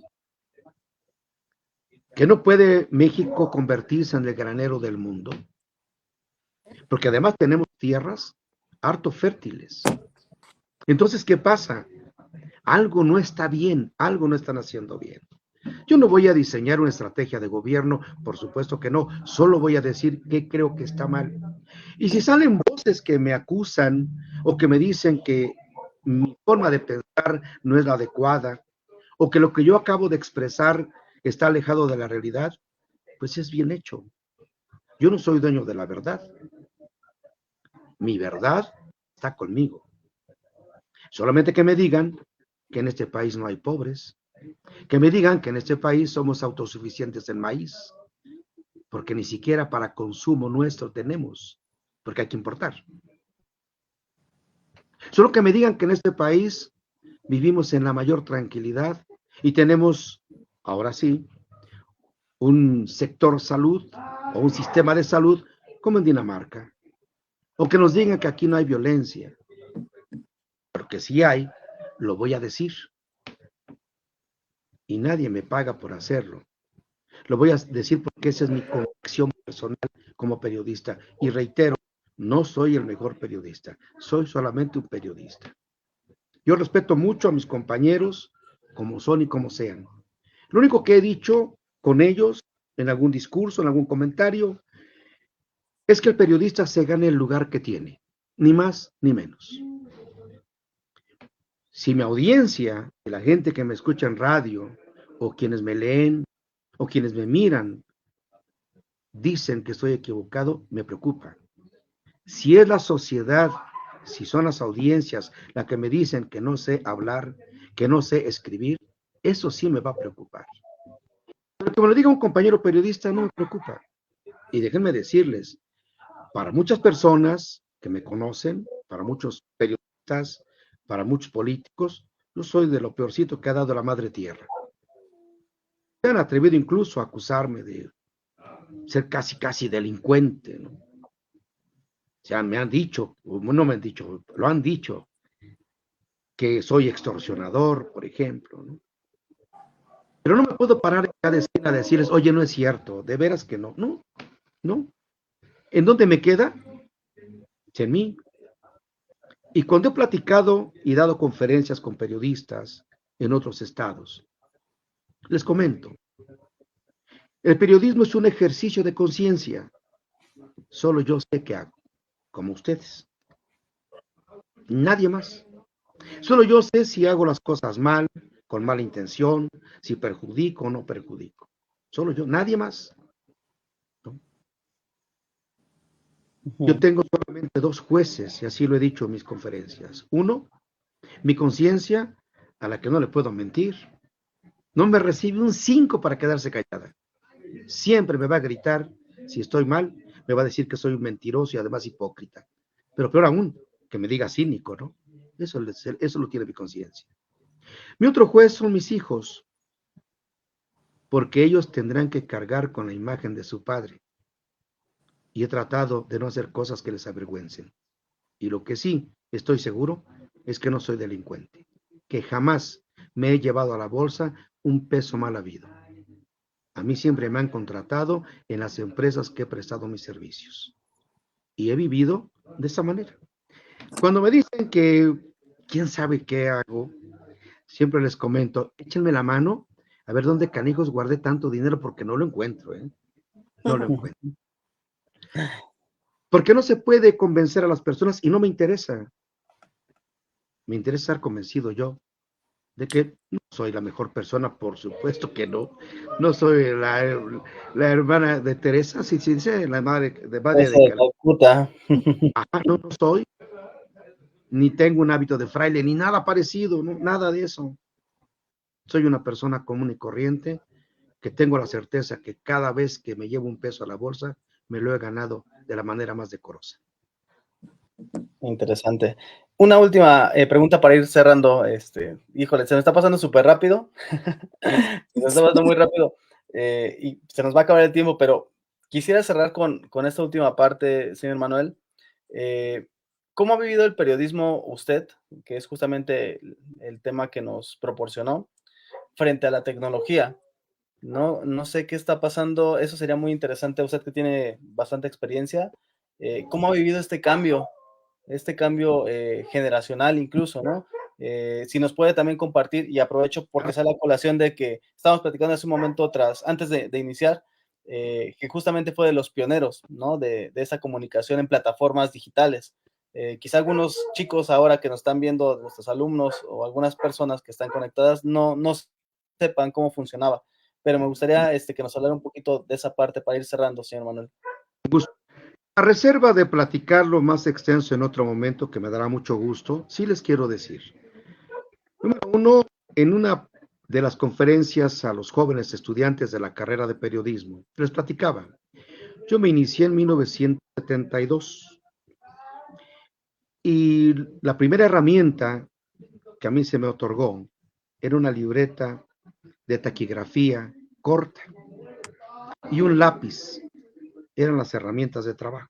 ¿Que no puede México convertirse en el granero del mundo? Porque además tenemos tierras harto fértiles. Entonces, ¿qué pasa? Algo no está bien, algo no están haciendo bien. Yo no voy a diseñar una estrategia de gobierno, por supuesto que no, solo voy a decir qué creo que está mal. Y si salen voces que me acusan o que me dicen que mi forma de pensar no es la adecuada o que lo que yo acabo de expresar está alejado de la realidad, pues es bien hecho. Yo no soy dueño de la verdad. Mi verdad está conmigo. Solamente que me digan que en este país no hay pobres, que me digan que en este país somos autosuficientes en maíz, porque ni siquiera para consumo nuestro tenemos, porque hay que importar. Solo que me digan que en este país vivimos en la mayor tranquilidad y tenemos, ahora sí, un sector salud o un sistema de salud como en Dinamarca. O que nos digan que aquí no hay violencia, porque si hay, lo voy a decir. Y nadie me paga por hacerlo. Lo voy a decir porque esa es mi convicción personal como periodista. Y reitero, no soy el mejor periodista, soy solamente un periodista. Yo respeto mucho a mis compañeros, como son y como sean. Lo único que he dicho con ellos, en algún discurso, en algún comentario, es que el periodista se gane el lugar que tiene, ni más ni menos. Si mi audiencia, la gente que me escucha en radio o quienes me leen, o quienes me miran, dicen que estoy equivocado, me preocupa. Si es la sociedad, si son las audiencias las que me dicen que no sé hablar, que no sé escribir, eso sí me va a preocupar. Pero que me lo diga un compañero periodista no me preocupa. Y déjenme decirles, para muchas personas que me conocen, para muchos periodistas, para muchos políticos, yo soy de lo peorcito que ha dado la madre tierra. Se han atrevido incluso a acusarme de ser casi delincuente, ¿no? O sea, me han dicho, no me han dicho, lo han dicho, que soy extorsionador, por ejemplo, ¿no? Pero no me puedo parar en cada esquina a decirles, oye, no es cierto, de veras que no, no. ¿En dónde me queda? En mí. Y cuando he platicado y dado conferencias con periodistas en otros estados, les comento, el periodismo es un ejercicio de conciencia, solo yo sé qué hago, como ustedes, nadie más. Solo yo sé si hago las cosas mal, con mala intención, si perjudico o no perjudico. Solo yo, nadie más, ¿no? Yo tengo solamente dos jueces, y así lo he dicho en mis conferencias. Uno, mi conciencia, a la que no le puedo mentir. No me recibe un 5 para quedarse callada. Siempre me va a gritar, si estoy mal, me va a decir que soy un mentiroso y además hipócrita. Pero peor aún, que me diga cínico, ¿no? Eso lo tiene mi conciencia. Mi otro juez son mis hijos, porque ellos tendrán que cargar con la imagen de su padre. Y he tratado de no hacer cosas que les avergüencen. Y lo que sí estoy seguro es que no soy delincuente, que jamás me he llevado a la bolsa un peso mal habido. A mí siempre me han contratado en las empresas que he prestado mis servicios. Y he vivido de esa manera. Cuando me dicen que quién sabe qué hago, siempre les comento, échenme la mano a ver dónde canijos guardé tanto dinero porque no lo encuentro, ¿eh? No lo encuentro. Porque no se puede convencer a las personas y no me interesa. Me interesa estar convencido yo de que no soy la mejor persona, por supuesto que no. No soy la hermana de Teresa, sí, sí, dice, la madre de Calcuta. Ajá, no soy, ni tengo un hábito de fraile, ni nada parecido, no, nada de eso. Soy una persona común y corriente, que tengo la certeza que cada vez que me llevo un peso a la bolsa, me lo he ganado de la manera más decorosa. Interesante. Una última pregunta para ir cerrando. Híjole, se me está pasando súper rápido. Se me está pasando muy rápido. Y se nos va a acabar el tiempo, pero quisiera cerrar con esta última parte, señor Manuel. ¿Cómo ha vivido el periodismo usted, que es justamente el tema que nos proporcionó, frente a la tecnología? No sé qué está pasando. Eso sería muy interesante. Usted que tiene bastante experiencia, ¿cómo ha vivido este cambio generacional incluso, ¿no? Si nos puede también compartir, y aprovecho porque sale la colación de que estábamos platicando hace un momento antes de iniciar, que justamente fue de los pioneros, ¿no? De esa comunicación en plataformas digitales. Quizá algunos chicos ahora que nos están viendo, nuestros alumnos o algunas personas que están conectadas, no sepan cómo funcionaba, pero me gustaría que nos hablara un poquito de esa parte para ir cerrando, señor Manuel. A reserva de platicarlo más extenso en otro momento, que me dará mucho gusto, sí les quiero decir. Número uno, en una de las conferencias a los jóvenes estudiantes de la carrera de periodismo, les platicaba. Yo me inicié en 1972 y la primera herramienta que a mí se me otorgó era una libreta de taquigrafía corta y un lápiz. Eran las herramientas de trabajo.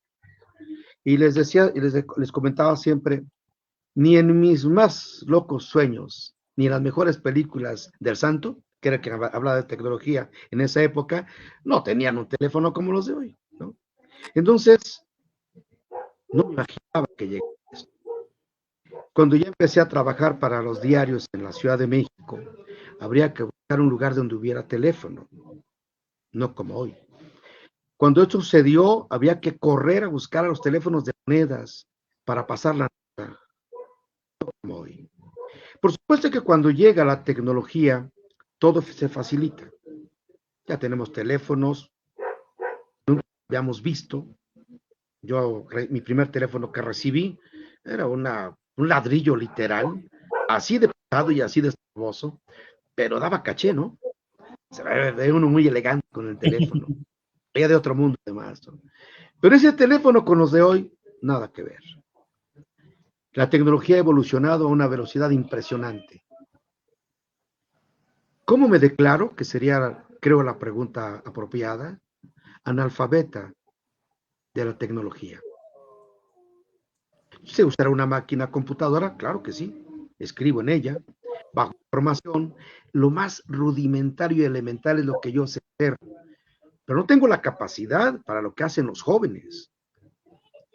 Y les decía, les comentaba siempre, ni en mis más locos sueños, ni en las mejores películas del santo, que era que hablaba de tecnología en esa época, no tenían un teléfono como los de hoy, ¿no? Entonces, no me imaginaba que llegara esto. Cuando ya empecé a trabajar para los diarios en la Ciudad de México, habría que buscar un lugar donde hubiera teléfono, no como hoy. Cuando esto sucedió, había que correr a buscar a los teléfonos de monedas para pasar la nota, no como hoy. Por supuesto que cuando llega la tecnología, todo se facilita. Ya tenemos teléfonos, nunca habíamos visto. Mi primer teléfono que recibí era un ladrillo literal, así de pesado y así de estorboso, pero daba caché, ¿no? Se ve uno muy elegante con el teléfono. Veía de otro mundo, además, ¿no? Pero ese teléfono con los de hoy, nada que ver. La tecnología ha evolucionado a una velocidad impresionante. ¿Cómo me declaro? Que sería, creo, la pregunta apropiada. Analfabeta de la tecnología. ¿Sé usar una máquina computadora? Claro que sí. Escribo en ella, bajo información. Lo más rudimentario y elemental es lo que yo sé hacer. Pero no tengo la capacidad para lo que hacen los jóvenes,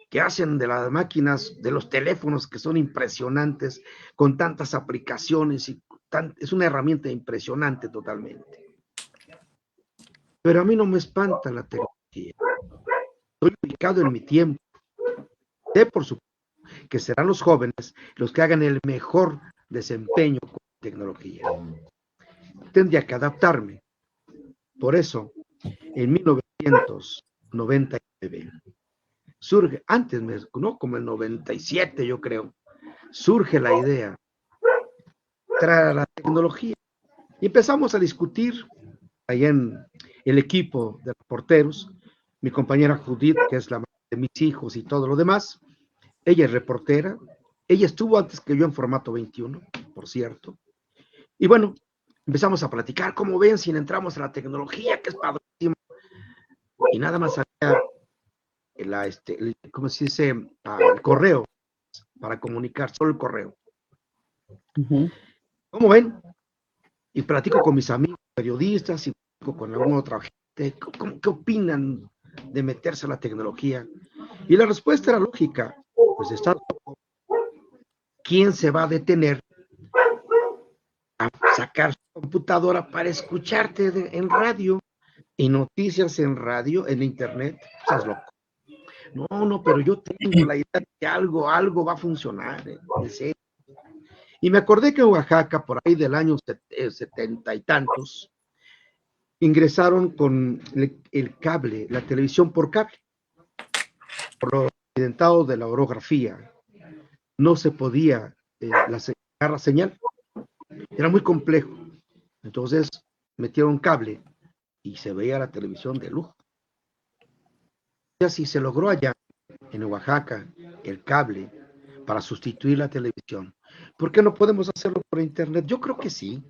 que hacen de las máquinas, de los teléfonos que son impresionantes, con tantas aplicaciones, y es una herramienta impresionante totalmente. Pero a mí no me espanta la tecnología. Estoy ubicado en mi tiempo. Sé, por supuesto, que serán los jóvenes los que hagan el mejor desempeño con tecnología. Tendría que adaptarme. Por eso, en 1999, surge, antes, ¿no? Como en 97, yo creo, surge la idea, traer la tecnología. Y empezamos a discutir ahí en el equipo de reporteros, mi compañera Judith, que es la madre de mis hijos y todo lo demás. Ella es reportera, ella estuvo antes que yo en formato 21, por cierto. Y bueno, empezamos a platicar, ¿cómo ven si entramos a la tecnología, que es padrísimo? Y nada más había ¿cómo se dice? El correo, para comunicar, solo el correo. ¿Cómo ven? Y platico con mis amigos periodistas y platico con alguna otra gente, ¿qué opinan de meterse a la tecnología? Y la respuesta era lógica, pues está loco. ¿Quién se va a detener a sacar su computadora para escucharte en radio y noticias en radio, en internet? Estás loco. No, pero yo tengo la idea de que algo va a funcionar, en serio. Y me acordé que en Oaxaca, por ahí del año 70 y tantos, ingresaron con el cable, la televisión por cable. Por lo accidentado de la orografía, no se podía agarrar la señal. Era muy complejo. Entonces metieron cable y se veía la televisión de lujo. Y así se logró allá en Oaxaca el cable para sustituir la televisión. ¿Por qué no podemos hacerlo por internet? Yo creo que sí.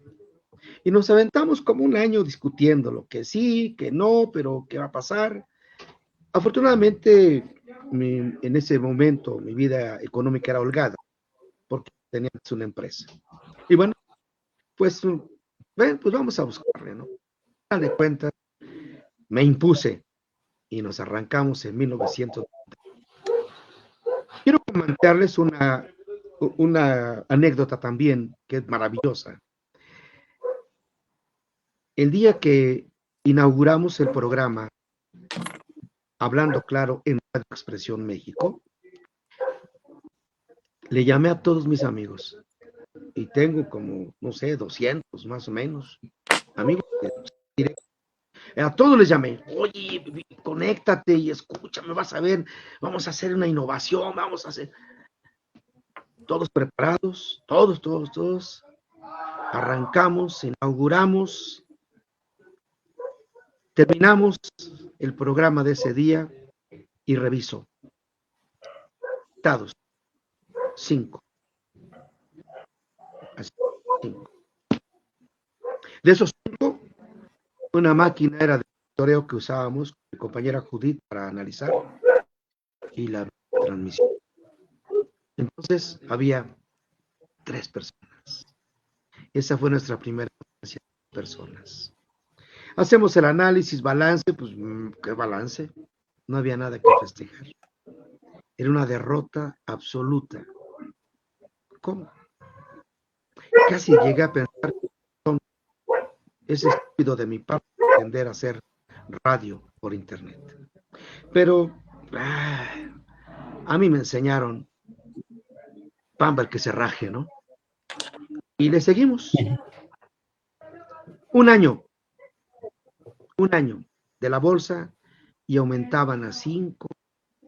Y nos aventamos como un año discutiendo lo que sí, que no, pero qué va a pasar. Afortunadamente, en ese momento mi vida económica era holgada, porque tenía una empresa. Y bueno, pues vamos a buscarle, ¿no? A de cuentas, me impuse y nos arrancamos en 1990. Quiero comentarles una anécdota también que es maravillosa. El día que inauguramos el programa Hablando Claro en Radio Expresión México, le llamé a todos mis amigos y tengo como, no sé, 200 más o menos amigos. A todos les llamé, oye, conéctate y escúchame, vas a ver, vamos a hacer una innovación, vamos a hacer. Todos preparados, todos. Arrancamos, inauguramos, terminamos el programa de ese día y reviso. Dados. 5. De esos 5, una máquina era de monitoreo que usábamos con mi compañera Judith para analizar y la transmisión. Entonces había 3 personas. Esa fue nuestra primera experiencia de personas. Hacemos el análisis, balance, pues, ¿qué balance? No había nada que festejar. Era una derrota absoluta. ¿Cómo? Casi llegué a pensar que es estúpido de mi parte pretender hacer radio por internet. Pero a mí me enseñaron Pamba el que se raje, ¿no? Y le seguimos. Un año de la bolsa y aumentaban a 5,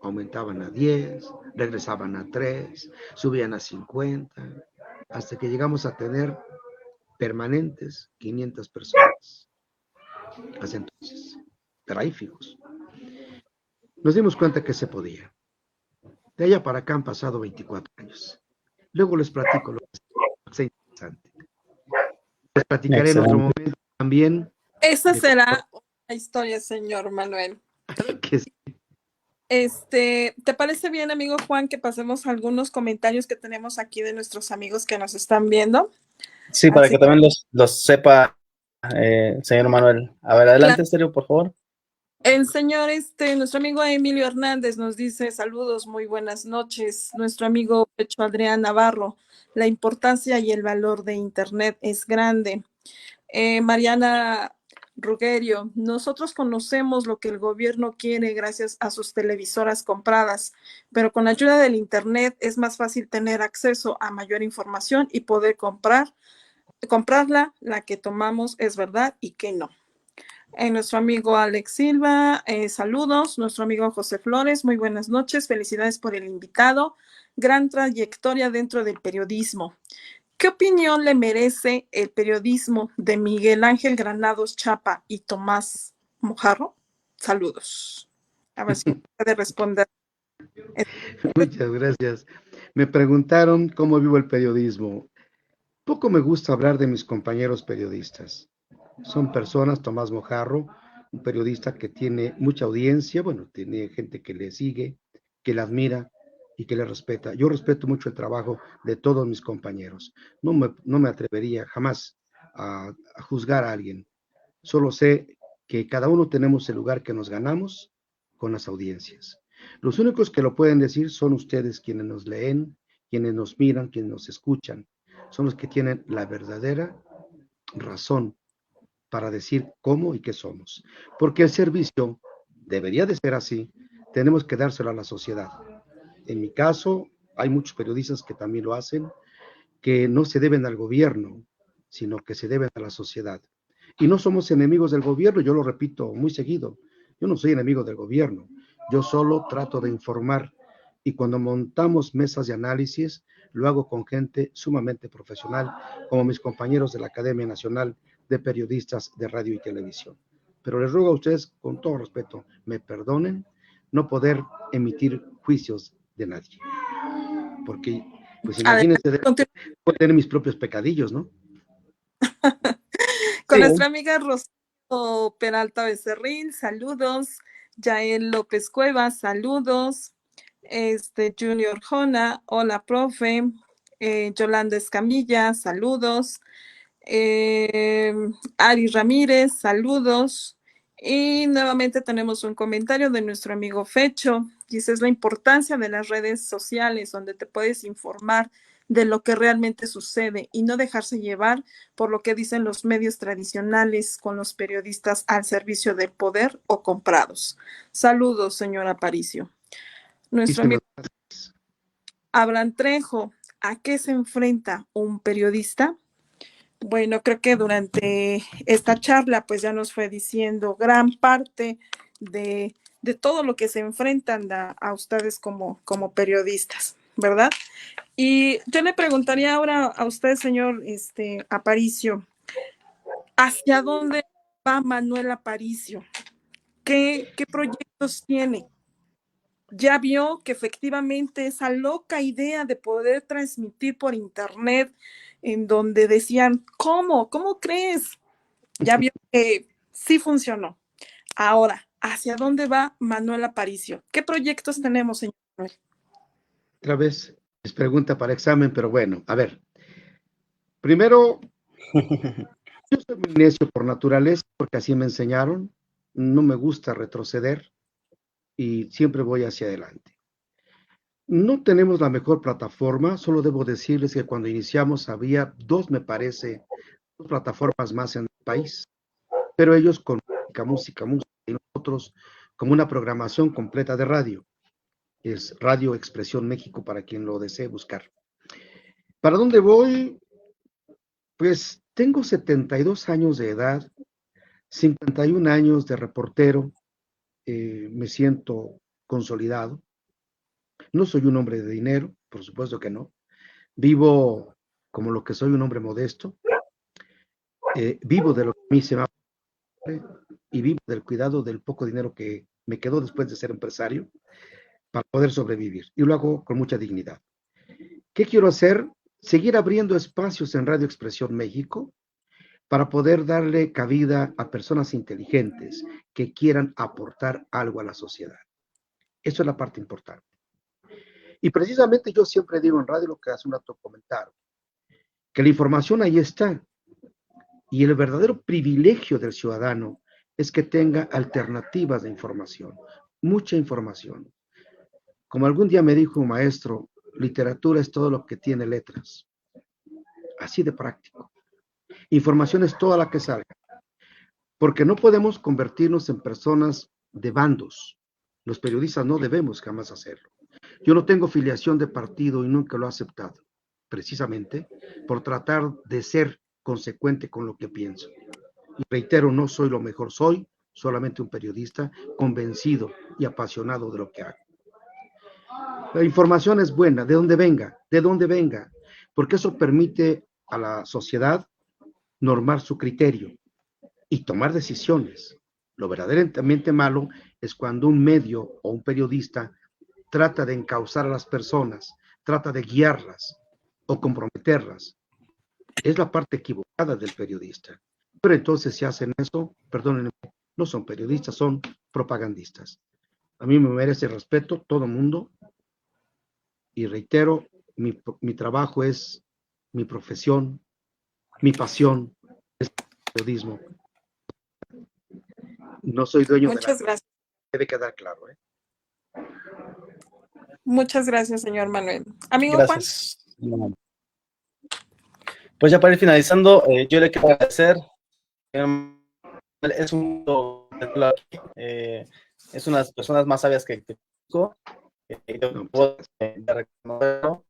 aumentaban a 10, regresaban a 3, subían a 50, hasta que llegamos a tener permanentes 500 personas. Hasta entonces, pero ahí fijos. Nos dimos cuenta que se podía. De allá para acá han pasado 24 años. Luego les platico lo que es interesante. Les platicaré en otro Excelente. momento también. Esa será una historia, señor Manuel. Que sí. ¿Te parece bien, amigo Juan, que pasemos algunos comentarios que tenemos aquí de nuestros amigos que nos están viendo? Sí, para Así que también los sepa, señor Manuel. A ver, adelante, claro. Estéreo, por favor. El señor, nuestro amigo Emilio Hernández nos dice saludos, muy buenas noches. Nuestro amigo Pecho Adrián Navarro, la importancia y el valor de Internet es grande. Mariana Rugerio, nosotros conocemos lo que el gobierno quiere gracias a sus televisoras compradas, pero con la ayuda del Internet es más fácil tener acceso a mayor información y poder comprarla, la que tomamos es verdad y que no. Nuestro amigo Alex Silva, saludos. Nuestro amigo José Flores, muy buenas noches. Felicidades por el invitado. Gran trayectoria dentro del periodismo. ¿Qué opinión le merece el periodismo de Miguel Ángel Granados Chapa y Tomás Mojarro? Saludos. A ver si puede responder. Muchas gracias. Me preguntaron cómo vivo el periodismo. Poco me gusta hablar de mis compañeros periodistas. Son personas, Tomás Mojarro, un periodista que tiene mucha audiencia, bueno, tiene gente que le sigue, que le admira y que le respeta. Yo respeto mucho el trabajo de todos mis compañeros. No me atrevería jamás a juzgar a alguien. Solo sé que cada uno tenemos el lugar que nos ganamos con las audiencias. Los únicos que lo pueden decir son ustedes quienes nos leen, quienes nos miran, quienes nos escuchan. Son los que tienen la verdadera razón para decir cómo y qué somos. Porque el servicio debería de ser así, tenemos que dárselo a la sociedad. En mi caso, hay muchos periodistas que también lo hacen, que no se deben al gobierno, sino que se deben a la sociedad. Y no somos enemigos del gobierno, yo lo repito muy seguido, yo no soy enemigo del gobierno, yo solo trato de informar y cuando montamos mesas de análisis, lo hago con gente sumamente profesional, como mis compañeros de la Academia Nacional de Periodistas de Radio y Televisión. Pero les ruego a ustedes, con todo respeto, me perdonen no poder emitir juicios de nadie. Porque, pues imagínense, puedo tener mis propios pecadillos, ¿no? Con Sí. nuestra amiga Rocío Peralta Becerril, saludos. Yael López Cuevas, saludos. Junior Jona, hola, profe. Yolanda Escamilla, saludos. Ari Ramírez, saludos. Y nuevamente tenemos un comentario de nuestro amigo Fecho. Dice, es la importancia de las redes sociales donde te puedes informar de lo que realmente sucede y no dejarse llevar por lo que dicen los medios tradicionales con los periodistas al servicio del poder o comprados. Saludos, señor Aparicio. Nuestro amigo Abraham Trejo, ¿a qué se enfrenta un periodista? Bueno, creo que durante esta charla pues ya nos fue diciendo gran parte de todo lo que se enfrentan a ustedes como periodistas, ¿verdad? Y yo le preguntaría ahora a usted, señor Aparicio, ¿hacia dónde va Manuel Aparicio? ¿Qué proyectos tiene? Ya vio que efectivamente esa loca idea de poder transmitir por internet en donde decían, ¿cómo crees? Ya vio que sí funcionó. Ahora, ¿hacia dónde va Manuel Aparicio? ¿Qué proyectos tenemos, señor Manuel? Otra vez es pregunta para examen, pero bueno, a ver. Primero, yo soy muy necio por naturaleza, porque así me enseñaron. No me gusta retroceder y siempre voy hacia adelante. No tenemos la mejor plataforma, solo debo decirles que cuando iniciamos había dos, me parece, dos plataformas más en el país, pero ellos con música, y nosotros como una programación completa de radio. Es Radio Expresión México para quien lo desee buscar. ¿Para dónde voy? Pues Tengo 72 años de edad, 51 años de reportero, me siento consolidado. No soy un hombre de dinero, por supuesto que no. Vivo como lo que soy, un hombre modesto. Vivo de lo que a mí se me ofrece y vivo del cuidado del poco dinero que me quedó después de ser empresario para poder sobrevivir. Y lo hago con mucha dignidad. ¿Qué quiero hacer? Seguir abriendo espacios en Radio Expresión México para poder darle cabida a personas inteligentes que quieran aportar algo a la sociedad. Eso es la parte importante. Y precisamente yo siempre digo en radio lo que hace un rato comentaron, que la información ahí está. Y el verdadero privilegio del ciudadano es que tenga alternativas de información, mucha información. Como algún día me dijo un maestro, literatura es todo lo que tiene letras. Así de práctico. Información es toda la que salga. Porque no podemos convertirnos en personas de bandos. Los periodistas no debemos jamás hacerlo. Yo no tengo filiación de partido y nunca lo he aceptado, precisamente por tratar de ser consecuente con lo que pienso. Y reitero, no soy lo mejor, soy solamente un periodista convencido y apasionado de lo que hago. La información es buena, de donde venga, porque eso permite a la sociedad normar su criterio y tomar decisiones. Lo verdaderamente malo es cuando un medio o un periodista trata de encauzar a las personas, trata de guiarlas o comprometerlas. Es la parte equivocada del periodista. Pero entonces si hacen eso, perdónenme, no son periodistas, son propagandistas. A mí me merece respeto todo el mundo y reitero, mi trabajo es mi profesión, mi pasión es el periodismo. No soy dueño de la... Muchas gracias. Debe quedar claro, ¿eh? Muchas gracias, señor Manuel. Amigo Gracias. Juan. Pues ya para ir finalizando, yo le quiero agradecer. Es es una de las personas más sabias que conozco. Yo puedo reconocerlo.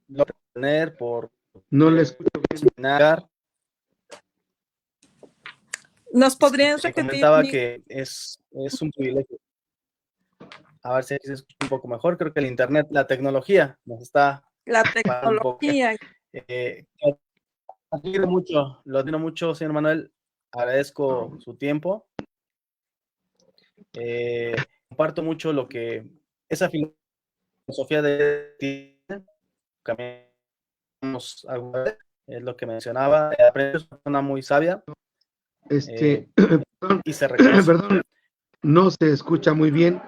Lo tener por no le escucho bien. ¿Nos podrías repetir? Comentaba que es un privilegio. A ver si se escucha un poco mejor. Creo que el internet, la tecnología nos está... La tecnología. Lo admiro mucho, señor Manuel. Agradezco su tiempo. Comparto mucho lo que esa filosofía de cambiamos es lo que mencionaba. Es una persona muy sabia. Perdón, y se reconoce. Perdón, no se escucha muy bien,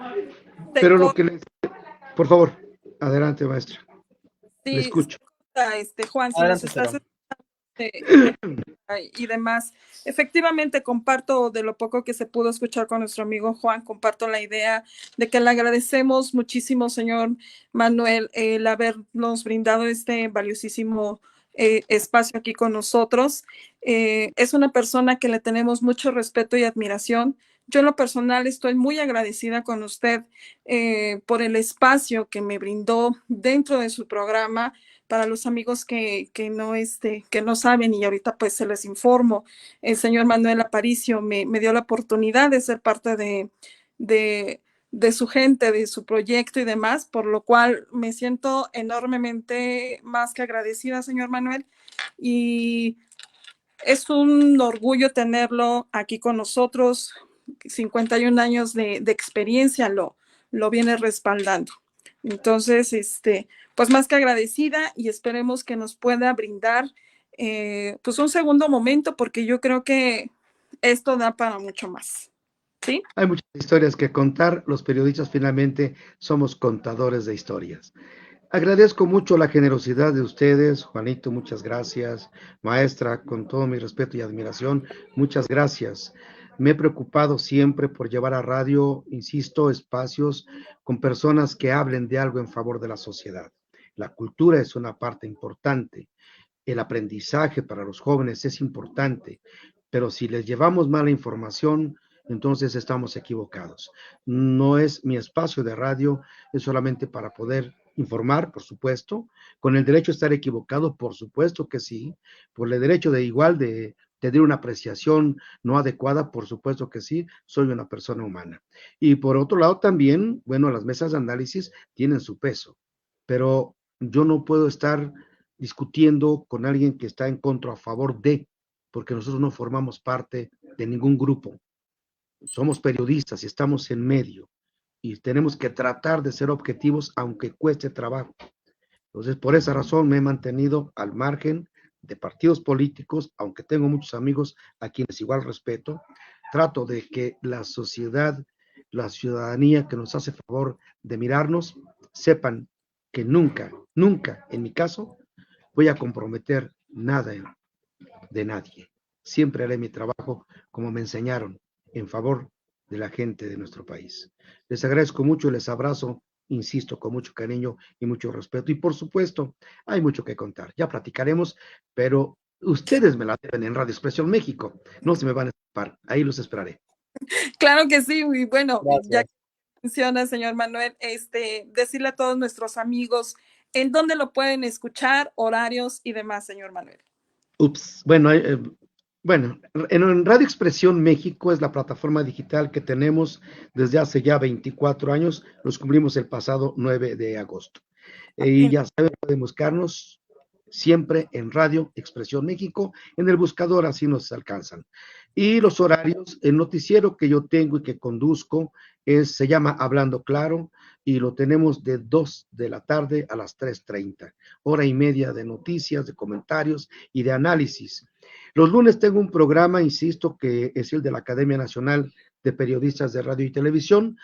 pero lo que les... Por favor, adelante, maestra. Sí, le escucho. Juan, si adelante, nos estás escuchando y demás. Efectivamente, comparto de lo poco que se pudo escuchar con nuestro amigo Juan, comparto la idea de que le agradecemos muchísimo, señor Manuel, el habernos brindado este valiosísimo espacio aquí con nosotros. Es una persona que le tenemos mucho respeto y admiración. Yo en lo personal estoy muy agradecida con usted por el espacio que me brindó dentro de su programa. Para los amigos que no saben y ahorita pues se les informo, el señor Manuel Aparicio me dio la oportunidad de ser parte de su gente, de su proyecto y demás, por lo cual me siento enormemente más que agradecida, señor Manuel, y es un orgullo tenerlo aquí con nosotros. 51 años de experiencia lo viene respaldando. Entonces, pues más que agradecida y esperemos que nos pueda brindar pues un segundo momento, porque yo creo que esto da para mucho más. ¿Sí? Hay muchas historias que contar, los periodistas finalmente somos contadores de historias. Agradezco mucho la generosidad de ustedes, Juanito, muchas gracias, maestra, con todo mi respeto y admiración, muchas gracias. Me he preocupado siempre por llevar a radio, insisto, espacios con personas que hablen de algo en favor de la sociedad. La cultura es una parte importante, el aprendizaje para los jóvenes es importante, pero si les llevamos mala información, entonces estamos equivocados. No es mi espacio de radio, es solamente para poder informar, por supuesto, con el derecho a estar equivocado, por supuesto que sí, por el derecho de igual de tener una apreciación no adecuada, por supuesto que sí, soy una persona humana. Y por otro lado también, bueno, las mesas de análisis tienen su peso, pero yo no puedo estar discutiendo con alguien que está en contra o a favor de, porque nosotros no formamos parte de ningún grupo. Somos periodistas y estamos en medio y tenemos que tratar de ser objetivos aunque cueste trabajo. Entonces, por esa razón me he mantenido al margen de partidos políticos, aunque tengo muchos amigos a quienes igual respeto. Trato de que la sociedad, la ciudadanía que nos hace favor de mirarnos, sepan que nunca, nunca, en mi caso, voy a comprometer nada de nadie. Siempre haré mi trabajo como me enseñaron, en favor de la gente de nuestro país. Les agradezco mucho, les abrazo, insisto, con mucho cariño y mucho respeto. Y por supuesto, hay mucho que contar. Ya platicaremos, pero ustedes me la deben en Radio Expresión México. No se me van a escapar. Ahí los esperaré. Claro que sí, y bueno, ya Gracias. que menciona, señor Manuel, decirle a todos nuestros amigos en dónde lo pueden escuchar, horarios y demás, señor Manuel. Bueno, en Radio Expresión México es la plataforma digital que tenemos desde hace ya 24 años, los cumplimos el pasado 9 de agosto. Y ya saben, pueden buscarnos siempre en Radio Expresión México, en el buscador así nos alcanzan. Y los horarios, el noticiero que yo tengo y que conduzco se llama Hablando Claro y lo tenemos de 2 de la tarde a las 3:30, hora y media de noticias, de comentarios y de análisis. Los lunes tengo un programa, insisto, que es el de la Academia Nacional de Periodistas de Radio y Televisión.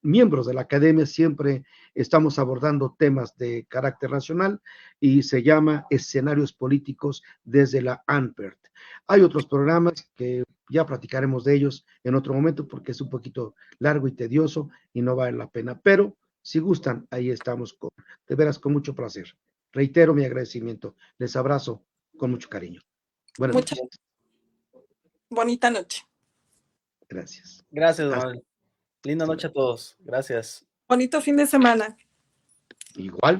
Miembros de la academia siempre estamos abordando temas de carácter nacional y se llama Escenarios Políticos desde la ANPERT. Hay otros programas que ya platicaremos de ellos en otro momento porque es un poquito largo y tedioso y no vale la pena, pero si gustan, ahí estamos de veras con mucho placer. Reitero mi agradecimiento, les abrazo con mucho cariño. Buenas noches. Bonita noche. Gracias. Gracias, Manuel. Linda noche a todos. Gracias. Bonito fin de semana. Igual.